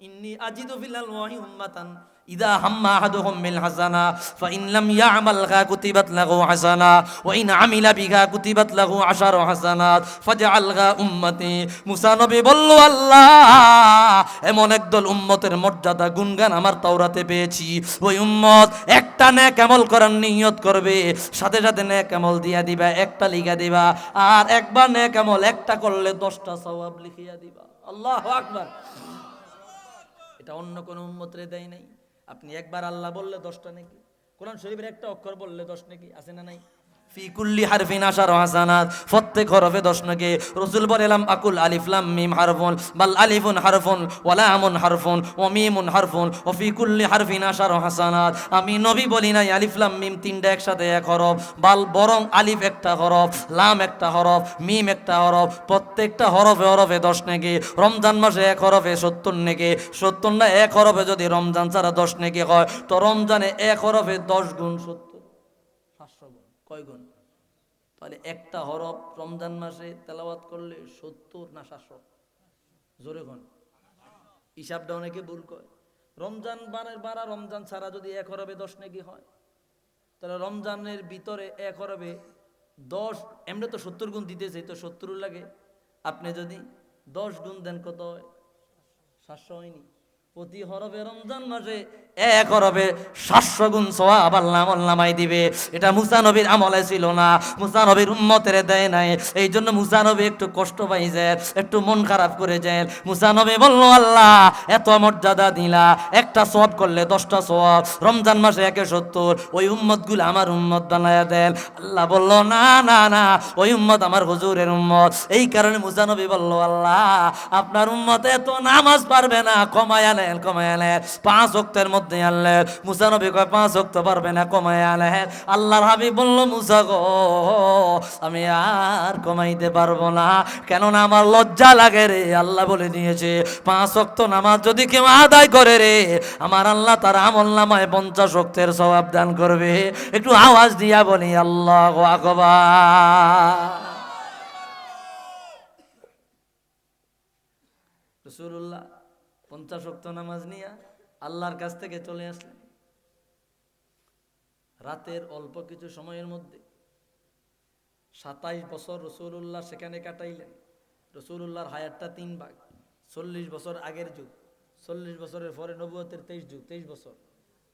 ইন্নী আজিদু ফিল আলওয়াহি উম্মাতান ইদা হাম্মা আহাদুহুম বিল হাসানা ফাইন লাম ইয়ামালহা কুতিবাত লাহু হাসানা ওয়া ইন আমিলা বিহা কুতিবাত লাহু 10 হাসানাত ফাজআলহা উম্মতি। মুসা নবী বলল, আল্লাহ এমন একদল উম্মতের মর্যাদা গুণগান আমার তাওরাতে পেয়েছি, ওই উম্মত একটা নেক আমল করার নিয়ত করবে, সাথে সাথে নেক আমল দিয়া দিবা, একটা লিখা দিবা, আর একবার নেক আমল একটা করলে 10টা সওয়াব লিখিয়া দিবা। আল্লাহু আকবার। এটা অন্য কোন উম্মতরে দেয় নাই। আপনি একবার আল্লাহ বললে 10টা নাকি, কোরআন শরীফের একটা অক্ষর বললে 10 নাকি, আছে না নাই? ফি কুল্লি হারফিন 10 হাসানাত, প্রত্যেক হরফে 10 নাকি। রাসূল বলেলাম, আকুল আলিফ লাম মিম হারফুন, বাল আলিফুন হারফুন ওয়া লামুন হারফুন ওয়া মিমুন হারফুন ওয়া ফি কুল্লি হারফিন 10 হাসানাত। আমি নবী বলি নাই আলিফ লাম মিম তিনটা একসাথে এক হরফ, বাল বরং আলিফ একটা হরফ, লাম একটা হরফ, মিম একটা হরফ, প্রত্যেকটা হরফে হরফে 10 নাকি। রমজান মাসে এক হরফে 70 নাকি, 70 না এক হরফে যদি রমজান ছাড়া 10 নাকি হয়, তো রমজানে এক হরফে 10 গুণ 70, 700 গুণ। কয় গুণ? তাহলে একটা হরফ রমজান মাসে তেলাওয়াত করলে 70 না 700? জোরে গুণ। হিসাবটা অনেকে ভুল করে। রমজান বারা রমজান ছাড়া যদি এক হরফে 10 নাকি হয়, তাহলে রমজানের ভিতরে এক হরফে 10, এমনি তো 70 গুণ দিতেছে, তো 70 লাগে। আপনি যদি 10 গুণ দেন কত হয়? 700 হয়নি? প্রতি হরফে রমজান মাসে এক হরফে 700 গুণ সওয়াব আল্লাহ আমলনামায় দিবে। এটা মুসা নবীর আমলে ছিল না, মুসা নবীর উম্মতের দেয় নাই। এই জন্য মুসা নবী একটু কষ্ট পাইছে, একটু মন খারাপ করে যায়। মুসা নবী বলল, আল্লাহ এত মর্যাদা দিলা, একটা সওয়াব করলে 10টা সওয়াব, রমজান মাসে 170, ওই উম্মতগুলো আমার উম্মত বানায়া দেন। আল্লাহ বলল, না না না, ওই উম্মত আমার হুজুরের উম্মত। এই কারণে মুসা নবী বলল, আল্লাহ আপনার উম্মত এত নামাজ পারবে না, কমায়া নেন, কমায়া নেন, 5 ওয়াক্তের মধ্যে আনলেন। মুসা নবী কয় 5 ওয়াক্ত পারবে না, কমায়া আনলেন। আল্লাহর হাবিব বলল, মুসা গো আমি আর কমাইতে পারবো না, কেননা আমার লজ্জা লাগে রে। আল্লাহ বলে দিয়েছে 5 ওয়াক্ত নামাজ যদি কেউ আদায় করে রে, আমার আল্লাহ তার আমলনামায় 50 ওয়াক্তের সওয়াব দান করবে। একটু আওয়াজ দিয়া বলি আল্লাহু আকবার। রাসূলুল্লাহ 50 ওয়াক্ত নামাজ নিয়ে আল্লাহর কাছ থেকে চলে আসলেন। রাতের অল্প কিছু সময়ের মধ্যে 27 বছর রাসূলুল্লাহ সেখানে কাটাইলেন। রাসূলুল্লাহর হায়াতটা 3 ভাগ, 40 বছর আগের যুগ, 40 বছরের পরে নবুয়তের 23 যুগ, 23 বছর,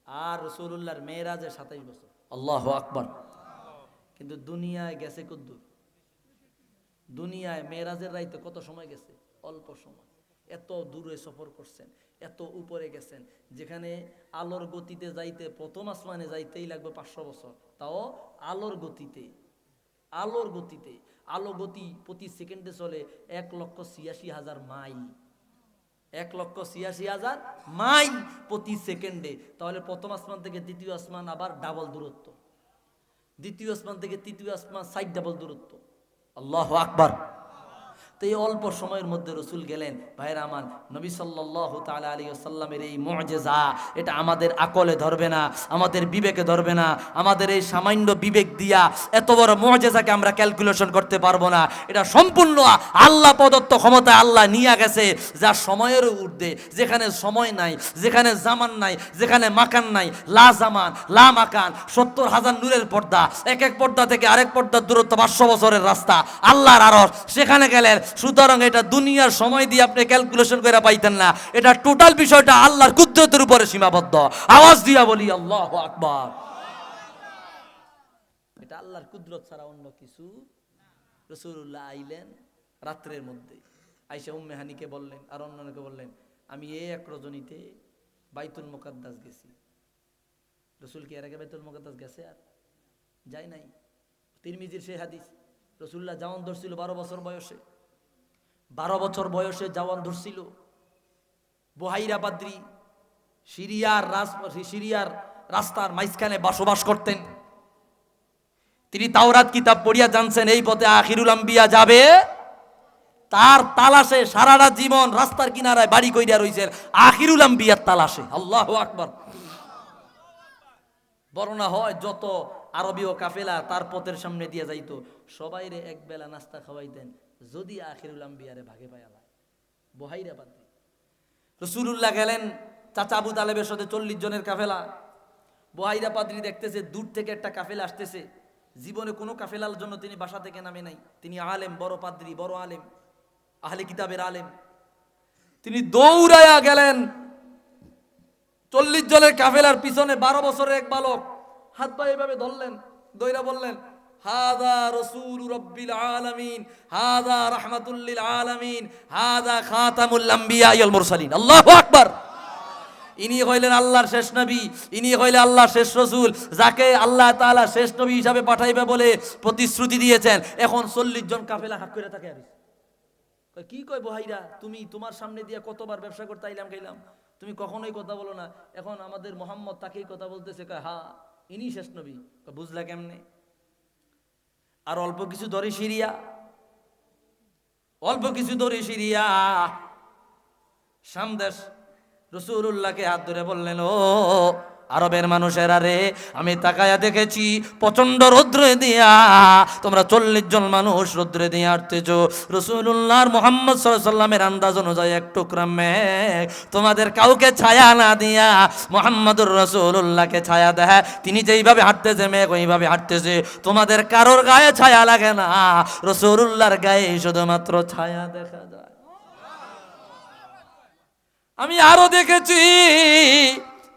আর রাসূলুল্লাহর মেরাজে 27 বছর। আল্লাহু আকবার। কিন্তু দুনিয়ায় গেছে কদ্দূর? দুনিয়ায় মেরাজের রাইতে কত সময় গেছে? অল্প সময়। এত দূরে সফর করছেন, এত উপরে গেছেন, যেখানে আলোর গতিতে যাইতে প্রথম আসমানে যাইতেই লাগবে 500 বছর, তাও আলোর গতিতে। আলোর গতিতে, আলো গতি প্রতি সেকেন্ডে চলে 1,86,000 মাইল। 1,86,000 মাইল প্রতি সেকেন্ডে। তাহলে প্রথম আসমান থেকে দ্বিতীয় আসমান আবার ডাবল দূরত্ব, দ্বিতীয় আসমান থেকে তৃতীয় আসমান 60 ডাবল দূরত্ব। আল্লাহু আকবার। তো এই অল্প সময়ের মধ্যে রসুল গেলেন। ভাইরা আমার, নবী সাল্লাল্লাহু তাআলা আলাইহি ওয়াসাল্লামের এই মুআজিজা, এটা আমাদের আকলে ধরবে না, আমাদের বিবেকে ধরবে না। আমাদের এই সামান্য বিবেক দিয়া এত বড় মুআজিজাকে আমরা ক্যালকুলেশন করতে পারবো না। এটা সম্পূর্ণ আল্লাহ প্রদত্ত ক্ষমতায় আল্লাহ নিয়ে গেছে, যা সময়ের ঊর্ধ্বে। যেখানে সময় নাই, যেখানে জামান নাই, যেখানে মাকান নাই, লা জামান লা মাকান, 70,000 নূরের পর্দা, এক এক পর্দা থেকে আরেক পর্দার দূরত্ব 500 বছরের রাস্তা, আল্লাহর আরশ, সেখানে গেলেন। সুতরাং এটা দুনিয়ার সময় দিয়ে আপনি ক্যালকুলেশন করে পাইতেন না। এটা টোটাল বিষয়টা আল্লাহর কুদরতের উপরে সীমাবদ্ধ। আওয়াজ দিয়া বলি আল্লাহু আকবার। এটা আল্লাহর কুদরত ছাড়া অন্য কিছু। রাসূলুল্লাহ আইলেন রাত্রের মধ্যে, আয়েশা উম্মে হানিকে বললেন আর অন্যকে বললেন, আমি এই এক রজনীতে বাইতুল মুকাদ্দাস গেছি। রাসূল কি এর আগে বাইতুল মুকাদ্দাস গেছে? আর যায় নাই। তিরমিজির সেই হাদিস, রাসূলুল্লাহ জাওয়ান ধরছিল 12 বছর বয়সে। 12 বছর বয়সে জাওয়ান ধরছিল। বুহাইরা বাদ্রি সিরিয়ার রাস্তার মাঝখানে বসবাস করতেন। তিনি তাওরাত কিতাব পড়িয়া জানছেন এই পথে আখিরুল আম্বিয়া যাবে। তার তালাশে সারাটা জীবন রাস্তার কিনারায় বাড়ি কইরা রইছেন, আখিরুল আম্বিয়ার তালাশে। আল্লাহু আকবার। বর্ণনা হয় যত আরবীয় কাফেলা তার পথের সামনে দিয়ে যাইতো, সবাইরে এক বেলা নাস্তা খাওয়াইতেন যদি আখিরুল আম্বিয়ারে ভাগে পায়া যায়। বুহাইরা বাদ্রি। রাসূলুল্লাহ গেলেন চাচা আবু তালেবের সাথে, 40 জনের কাফেলা। বুহাইরা পাদ্রী দেখতেছে দূর থেকে একটা কাফেলা আসতেছে। জীবনে কোনো কাফেলার জন্য তিনি বাসা থেকে নামে নাই। তিনি আলেম, বড় পাদ্রী, বড় আলেম, আহলে কিতাবের আলেম। তিনি দৌড়ায়া গেলেন 40 জনের কাফেলার পিছনে। 12 বছরের এক বালক হাত পা এভাবে ধরলেন, দইরা বললেন, হাদা রাসূলু রাব্বিল আলামিন, হাদা রাহমাতুল লিল আলামিন, হাদা খাতামুল আম্বিয়া ওয়াল মুরসালিন। আল্লাহু আকবার। ইনি হইলেন আল্লাহর শেষ নবী, ইনি হইলেন আল্লাহর শেষ রাসূল, যাকে আল্লাহ তাআলা শেষ নবী হিসাবে পাঠাইবে বলে প্রতিশ্রুতি দিয়েছেন। এখন 40 জন কাফেলা হাত করে তাকে আরিস কয়, কি কয় বুহাইরা, তুমি তোমার সামনে দিয়ে কতবার ব্যবসা করতে আইলাম খাইলাম, তুমি কখনোই কথা বলো না, এখন আমাদের মুহাম্মদ তাকেই কথা বলতেছে। কয় হ্যাঁ, ইনি শেষ নবী। বুঝলা কেমনে? আর অল্প কিছু ধরে সিরিয়া, অল্প কিছু ধরে সিরিয়া শাম দেশ। রাসূলুল্লাহকে হাত ধরে বললেন, ও আরবের মানুষেরা রে, আমি তাকায়া দেখেছি প্রচন্ড রৌদ্রে দিয়া তোমরা 40 জন মানুষ রৌদ্রে দিয়ে আসতেছ। রাসূলুল্লাহর মুহাম্মদ সাল্লাল্লাহু আলাইহি ওয়াসাল্লামের আন্দাজ অনুযায়ী এক টুকরা মেঘ তোমাদের কাউকে ছায়া না দিয়া মুহাম্মদুর রাসূলুল্লাহকে ছায়া দেয়। তিনি যেইভাবে হাঁটতেছে মেঘ ওইভাবে হাঁটতেছে, তোমাদের কারোর গায়ে ছায়া লাগে না, রাসূলুল্লাহর গায়ে শুধুমাত্র ছায়া দেখা যায়। আমি আরো দেখেছি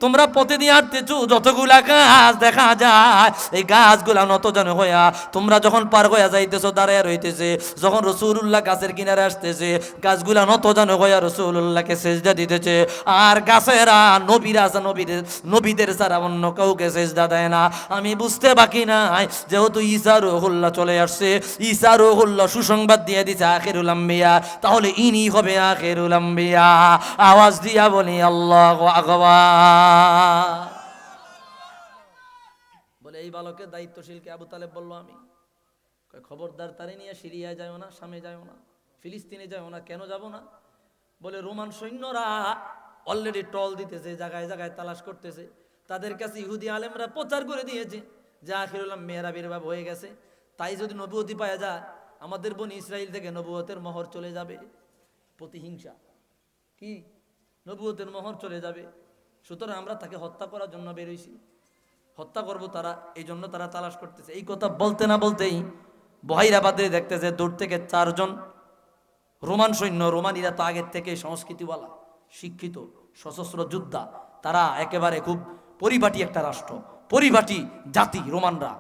তোমরা প্রতিদিন হাঁটতেছো, যতগুলা গাছ দেখা যায় এই গাছগুলা নত যেন হইয়া তোমরা যখন পার হইয়া যাইতেছো দাঁড়াইয়া রইতেছে। যখন রাসূলুল্লাহ গাছের কিনারে আসতেছে, গাছগুলা নত যেন হইয়া রাসূলুল্লাহকে সেজদা দিতেছে। আর গাছেরা নবীদের ছাড়া অন্য কাউকে সেজদা দেয় না। আমি বুঝতে বাকি নাই, যেহেতু ঈসা রূহুল্লাহ চলে আসছে, ঈসা রূহুল্লাহ সুসংবাদ দিয়ে দিছে আখিরুল আম্বিয়া, তাহলে ইনি হবে আখিরুল আম্বিয়া। আওয়াজ দিয়া বলি আল্লাহু আকবার। বলে এই বালকের দায়িত্বশীলকে আবু তালেব বলল, আমি খবরদার তারে নিয়ে সিরিয়ায় যাও না, শামে যাও না, ফিলিস্তিনে যাও না। কেন যাব না? বলে রোমান সৈন্যরা অলরেডি টল দিতেছে, জায়গায় জায়গায় তালাশ করতেছে। তাদের কাছে ইহুদি আলেমরা প্রচার করে দিয়েছে যে আখিরুল আম্বিয়ার আবির্ভাব হয়ে গেছে। তাই যদি নবুয়তি পাওয়া যায়, আমাদের বনি ইসরাইল থেকে নবুয়তের মোহর চলে যাবে। প্রতিহিংসা কি? নবুয়তের মোহর চলে যাবে। সুতরাং আমরা তাকে হত্যা করার জন্য বেরোইছি, হত্যা করব তারা, এই জন্য তারা তালাশ করতেছে। এই কথা বলতে না বলতেই বুহাইরা বাদ্রী দেখতেছে দূর থেকে 4 জন রোমান সৈন্য, রোমানিরা তো আগের থেকে সংস্কৃতিওয়ালা, শিক্ষিত, সশস্ত্র যোদ্ধা, তারা একেবারে খুব পরিপাটি একটা রাষ্ট্র, পরিপাটি জাতি রোমানরা।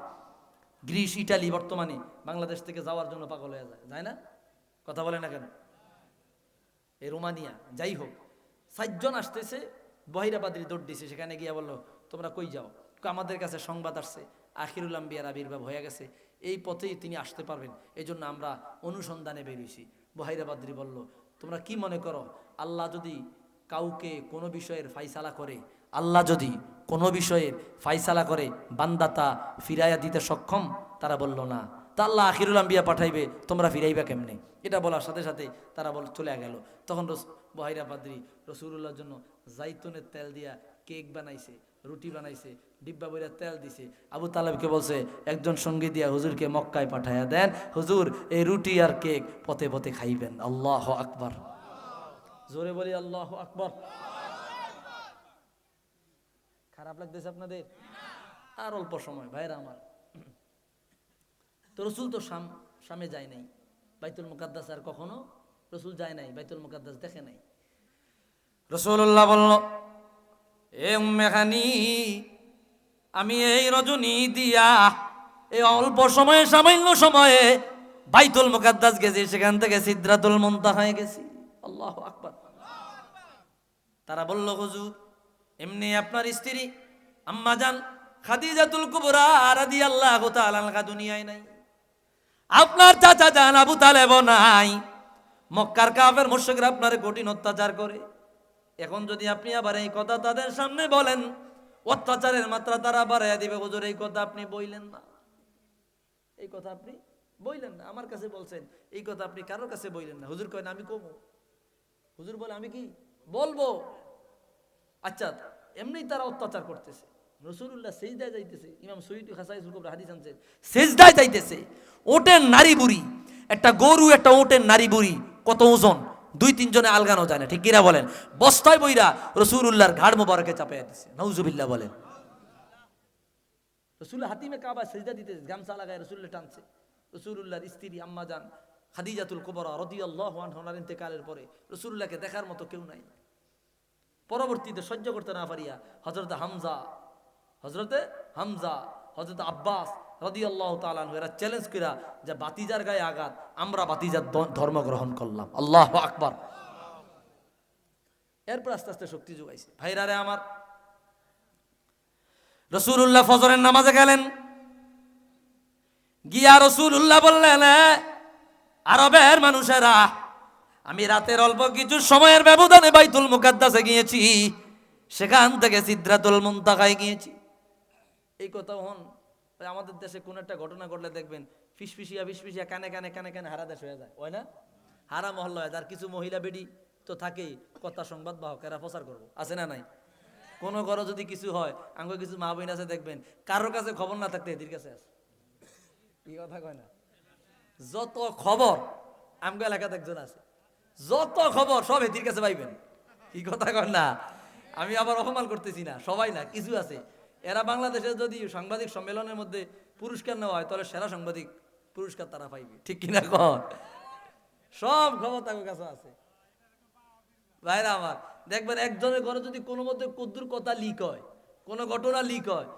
গ্রিস, ইটালি বর্তমানে বাংলাদেশ থেকে যাওয়ার জন্য পাগল হয়ে যায় না? কথা বলে না কেন? এই রোমানিয়া, যাই হোক, 4 জন আসতেছে, বহিরাবাদী দৌড় দিছে, সেখানে গিয়া বললো তোমরা কই যাও? আমাদের কাছে সংবাদ আসছে আখিরুল আম্বিয়ার আবির্ভাব হয়ে গেছে, এই পথেই তিনি আসতে পারবেন, এই জন্য আমরা অনুসন্ধানে বেরিয়েছি। বহিরাবাদী বলল তোমরা কি মনে করো, আল্লাহ যদি কাউকে কোনো বিষয়ের ফাইসালা করে, আল্লাহ যদি কোনো বিষয়ের ফাইসালা করে, বান্দাতা ফিরাইয়া দিতে সক্ষম? তারা বলল না। তা আল্লাহ আখিরুল আম্বিয়া পাঠাইবে, তোমরা ফিরাইবা কেমনে? এটা বলার সাথে সাথে তারা চলে গেল। তখন বহিরাবাদী রসুলুল্লাহর জন্য জাইতুনের তেল দিয়া কেক বানাইছে, রুটি বানাইছে, ডিব্বা বইরা তেল দিছে। আবু তালেবকে বলছে একজন সঙ্গী দিয়া হুজুরকে মক্কায় পাঠাইয়া দেন, হুজুর এই রুটি আর কেক পথে পথে খাইবেন। আল্লাহ আকবার, জোরে বলি আল্লাহ আকবার। খারাপ লাগতেছে আপনাদের? আর অল্প সময় ভাইরা আমার, তো রসুল তো শামে যায় নাই, বাইতুল মুকাদ্দাস আর কখনো রসুল যায় নাই, বাইতুল মুকাদ্দাস দেখে নাই। রসুল্লাহ বলল এ উম্মে হানি, আমি এই রজনী দিয়া এই অল্প সময়ে, সামান্য সময়ে বাইতুল মুকাদ্দাস গেছি, সেখান থেকে সিদরাতুল মুনতাহায় গেছি। আল্লাহু আকবার। তারা বলল হুজুর এমনি আপনার স্ত্রী আম্মাজান খাদিজাতুল কুবরা রাদিয়াল্লাহু তাআলা আনহা দুনিয়ায় নাই, আপনার চাচা জান আবু তালেব নাই, মক্কার কাফের মুশরিকরা আপনারে কঠিন অত্যাচার করে। এখন যদি আপনি আবার এই কথা তাদের সামনে বলেন, অত্যাচারের মাত্রা তারা বাড়াইয়া দিবে। হুজুর এই কথা আপনি বইলেন না, এই কথা আপনি বইলেন না, আমার কাছে বলছেন, এই কথা আপনি কারোর কাছে বইলেন না। হুজুর কয় না আমি কমু, হুজুর বলে আমি কি বলবো? আচ্ছা, এমনি তারা অত্যাচার করতেছে, রাসূলুল্লাহ সিজদায় যাইতেছে, ইমাম সুয়ুতী খাসাইসুল কুবরা হাদিস আনছেন, সিজদায় যাইতেছে, ওটের নারী বুড়ি, একটা গরু, একটা ওটের নারী বুড়ি, কত ওজন, 2-3 জনে আলগানো যায় না, ঠিক কিনা বলেন? বস্তায় বইরা রাসূলুল্লাহর ঘাড় মোবারকে চাপাইয়া দিছে, নাউজুবিল্লাহ বলেন। রাসূল হাতিমে কাবা সিজদা দিতে গামছা লাগায় রাসূলুল্লাহ টানছে। রাসূলুল্লাহর স্ত্রী আম্মা জান খাদিজাতুল কুবরা রাদিয়াল্লাহু আনহার ইন্তেকালের পরে রাসূলুল্লাহকে দেখার মতো কেউ নাই। পরবর্তীতে সহ্য করতে না পারিয়া হযরতে হামজা, হযরত আব্বাস রাদিয়াল্লাহু তাআলা আনহু এরা চ্যালেঞ্জ কইরা যে বাতিজার গায়ে আঘাত, আমরা বাতিজার ধর্ম গ্রহণ করলাম। আল্লাহু আকবার। এরপর আস্তে আস্তে শক্তি যোগাইছে। ভাইরা রে আমার, রাসূলুল্লাহ ফজরের নামাজে গেলেন, গিয়া রাসূলুল্লাহ বললেন আরবের মানুষেরা, আমি রাতের অল্প কিছু সময়ের ব্যবধানে বাইতুল মুকাদ্দাসে গিয়েছি, সেখান থেকে সিদরাতুল মুনতাহায় গিয়েছি। এই কথা হন আমাদের দেশে কোন একটা ঘটনা ঘটলে দেখবেন ফিসফিসিয়া কানে কানে হারা দেশ হয়ে যায়, হয় না? হারা মহল্লা হয়ে যায়। আর কিছু মহিলা বেডি তো থাকেই, কথা সংবাদ বাহক, এরা প্রচার করবো, আছে না নাই? কোনো ঘরে যদি কিছু হয়, আঙ্গ কিছু মা বোন আছে দেখবেন, কারোর কাছে খবর না থাকতে এদের কাছে আছে। কি কথা কয় না? যত খবর আমগো এলাকাতে একজন আছে, যত খবর সব এদের কাছে পাইবেন। কি কথা কয় না? আমি আবার অপমান করতেছি না, সবাই না, কিছু আছে এরা বাংলাদেশে যদি সাংবাদিক সম্মেলনের মধ্যে পুরস্কার নেওয়া হয়, তাহলে সেরা সাংবাদিক পুরস্কার তারা পাইবে, ঠিক কিনা কন? সব খবর তাদের কাছে আছে। ভাইরা আমার, দেখবেন একজনের ঘরে যদি কোনো মধ্যে কদ্দুর কথা লিক হয়, কোনো ঘটনা লিক হয়,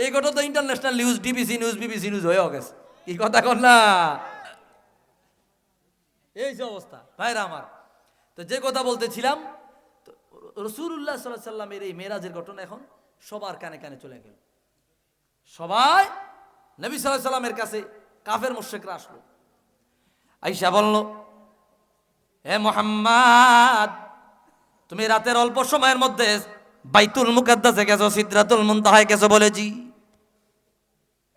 এই ঘটনা তো international news, DBC news, BBC news হয়ে গেছে। কি কথা কন না? এই যে অবস্থা ভাইরা আমার। তো যে কথা বলতেছিলাম, রাসূলুল্লাহ সাল্লাল্লাহু আলাইহি সাল্লামের এই মেরাজের ঘটনা এখন সবার কানে কানে চলে গেল। সবাই নবী সাল্লাল্লাহু আলাইহি সাল্লামের কাছে কাফের মুশরিকরা আসলো, আয়েশা বলল হে মুহাম্মদ, তুমি রাতের অল্প সময়ের মধ্যে বাইতুল মুকাদ্দাসে গেছো, সিদরাতুল মুনতাহায় গেছো বলেছি।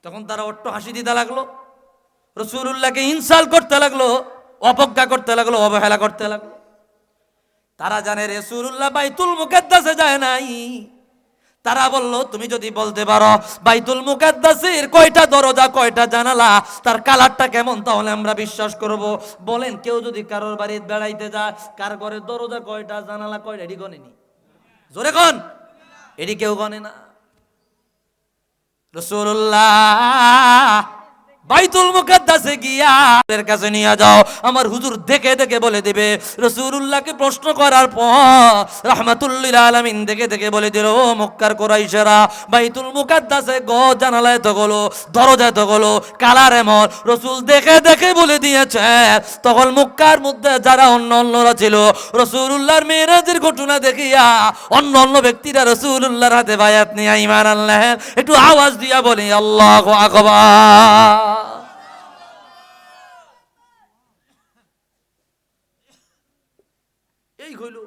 তখন তারা অট্ট হাসি দিতে লাগলো, রাসূলুল্লাহকে ইনসাল্ট করতে লাগলো, অবজ্ঞা করতে লাগলো, অবহেলা করতে লাগলো। তারা জানে রাসূলুল্লাহ বাইতুল মুকাদ্দাসে যায় নাই। তারা বলল তুমি যদি বলতে পারো বাইতুল মুকাদ্দাসের কয়টা দরজা, কয়টা জানালা, তার কালারটা কেমন, তাহলে আমরা বিশ্বাস করব। বলেন কেউ যদি কারোর বাড়িতে বেড়াইতে যায়, কার ঘরের দরজা কয়টা, জানালা কয়টা, এটি গনেনি? জোরে কোন, এটি কেউ গনে না। রাসূলুল্লাহ বাইতুল মুকাদ্দাসে গিয়া এর কাছে নিয়ে যাও। আমার হুজুর দেখে দেখে বলে দিবে। রাসূলুল্লাহকে প্রশ্ন করার পর রাহমাতুল লিল আলামিন দেখে দেখে বলে দিল, ও মক্কার কুরাইশেরা, বাইতুল মুকাদ্দাসে গো জানালায় তো গলো, দরজায় তো গলো, কালার এমন। রাসূল দেখে দেখে বলে দিয়েছে। তখন মক্কার মধ্যে যারা অন্যরা ছিল, রাসূলুল্লাহর মিরাজের ঘটনা দেখিয়া অন্য ব্যক্তিরা রাসূলুল্লাহর হাতে বায়াত নিয়ে ঈমান আনলেন। একটু আওয়াজ দিয়া বলি আল্লাহু আকবার। এই হইল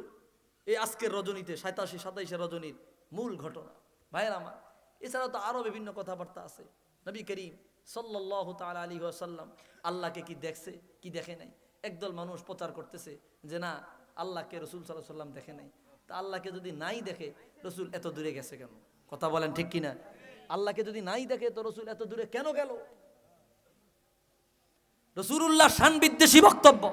এই আজকের রজনীতে 87-27 রজনীর মূল ঘটনা। ভাইয়ের আমার, এছাড়াও তো আরো বিভিন্ন কথাবার্তা আছে। নবী করিম সাল্লাল্লাহু তাআলা আলাইহি ওয়াসাল্লাম আল্লাহকে কি দেখছে কি দেখে নাই। একদল মানুষ প্রচার করতেছে যে না, আল্লাহকে রাসূল সাল্লাল্লাহু আলাইহি ওয়াসাল্লাম দেখে নাই। তা আল্লাহকে যদি নাই দেখে রাসূল এত দূরে গেছে কেন? কথা বলেন ঠিক কিনা? আল্লাহকে যদি নাই দেখে তো রাসূল এত দূরে কেন গেল? রাসূলুল্লাহ শান বিদ্বেষী বক্তব্য।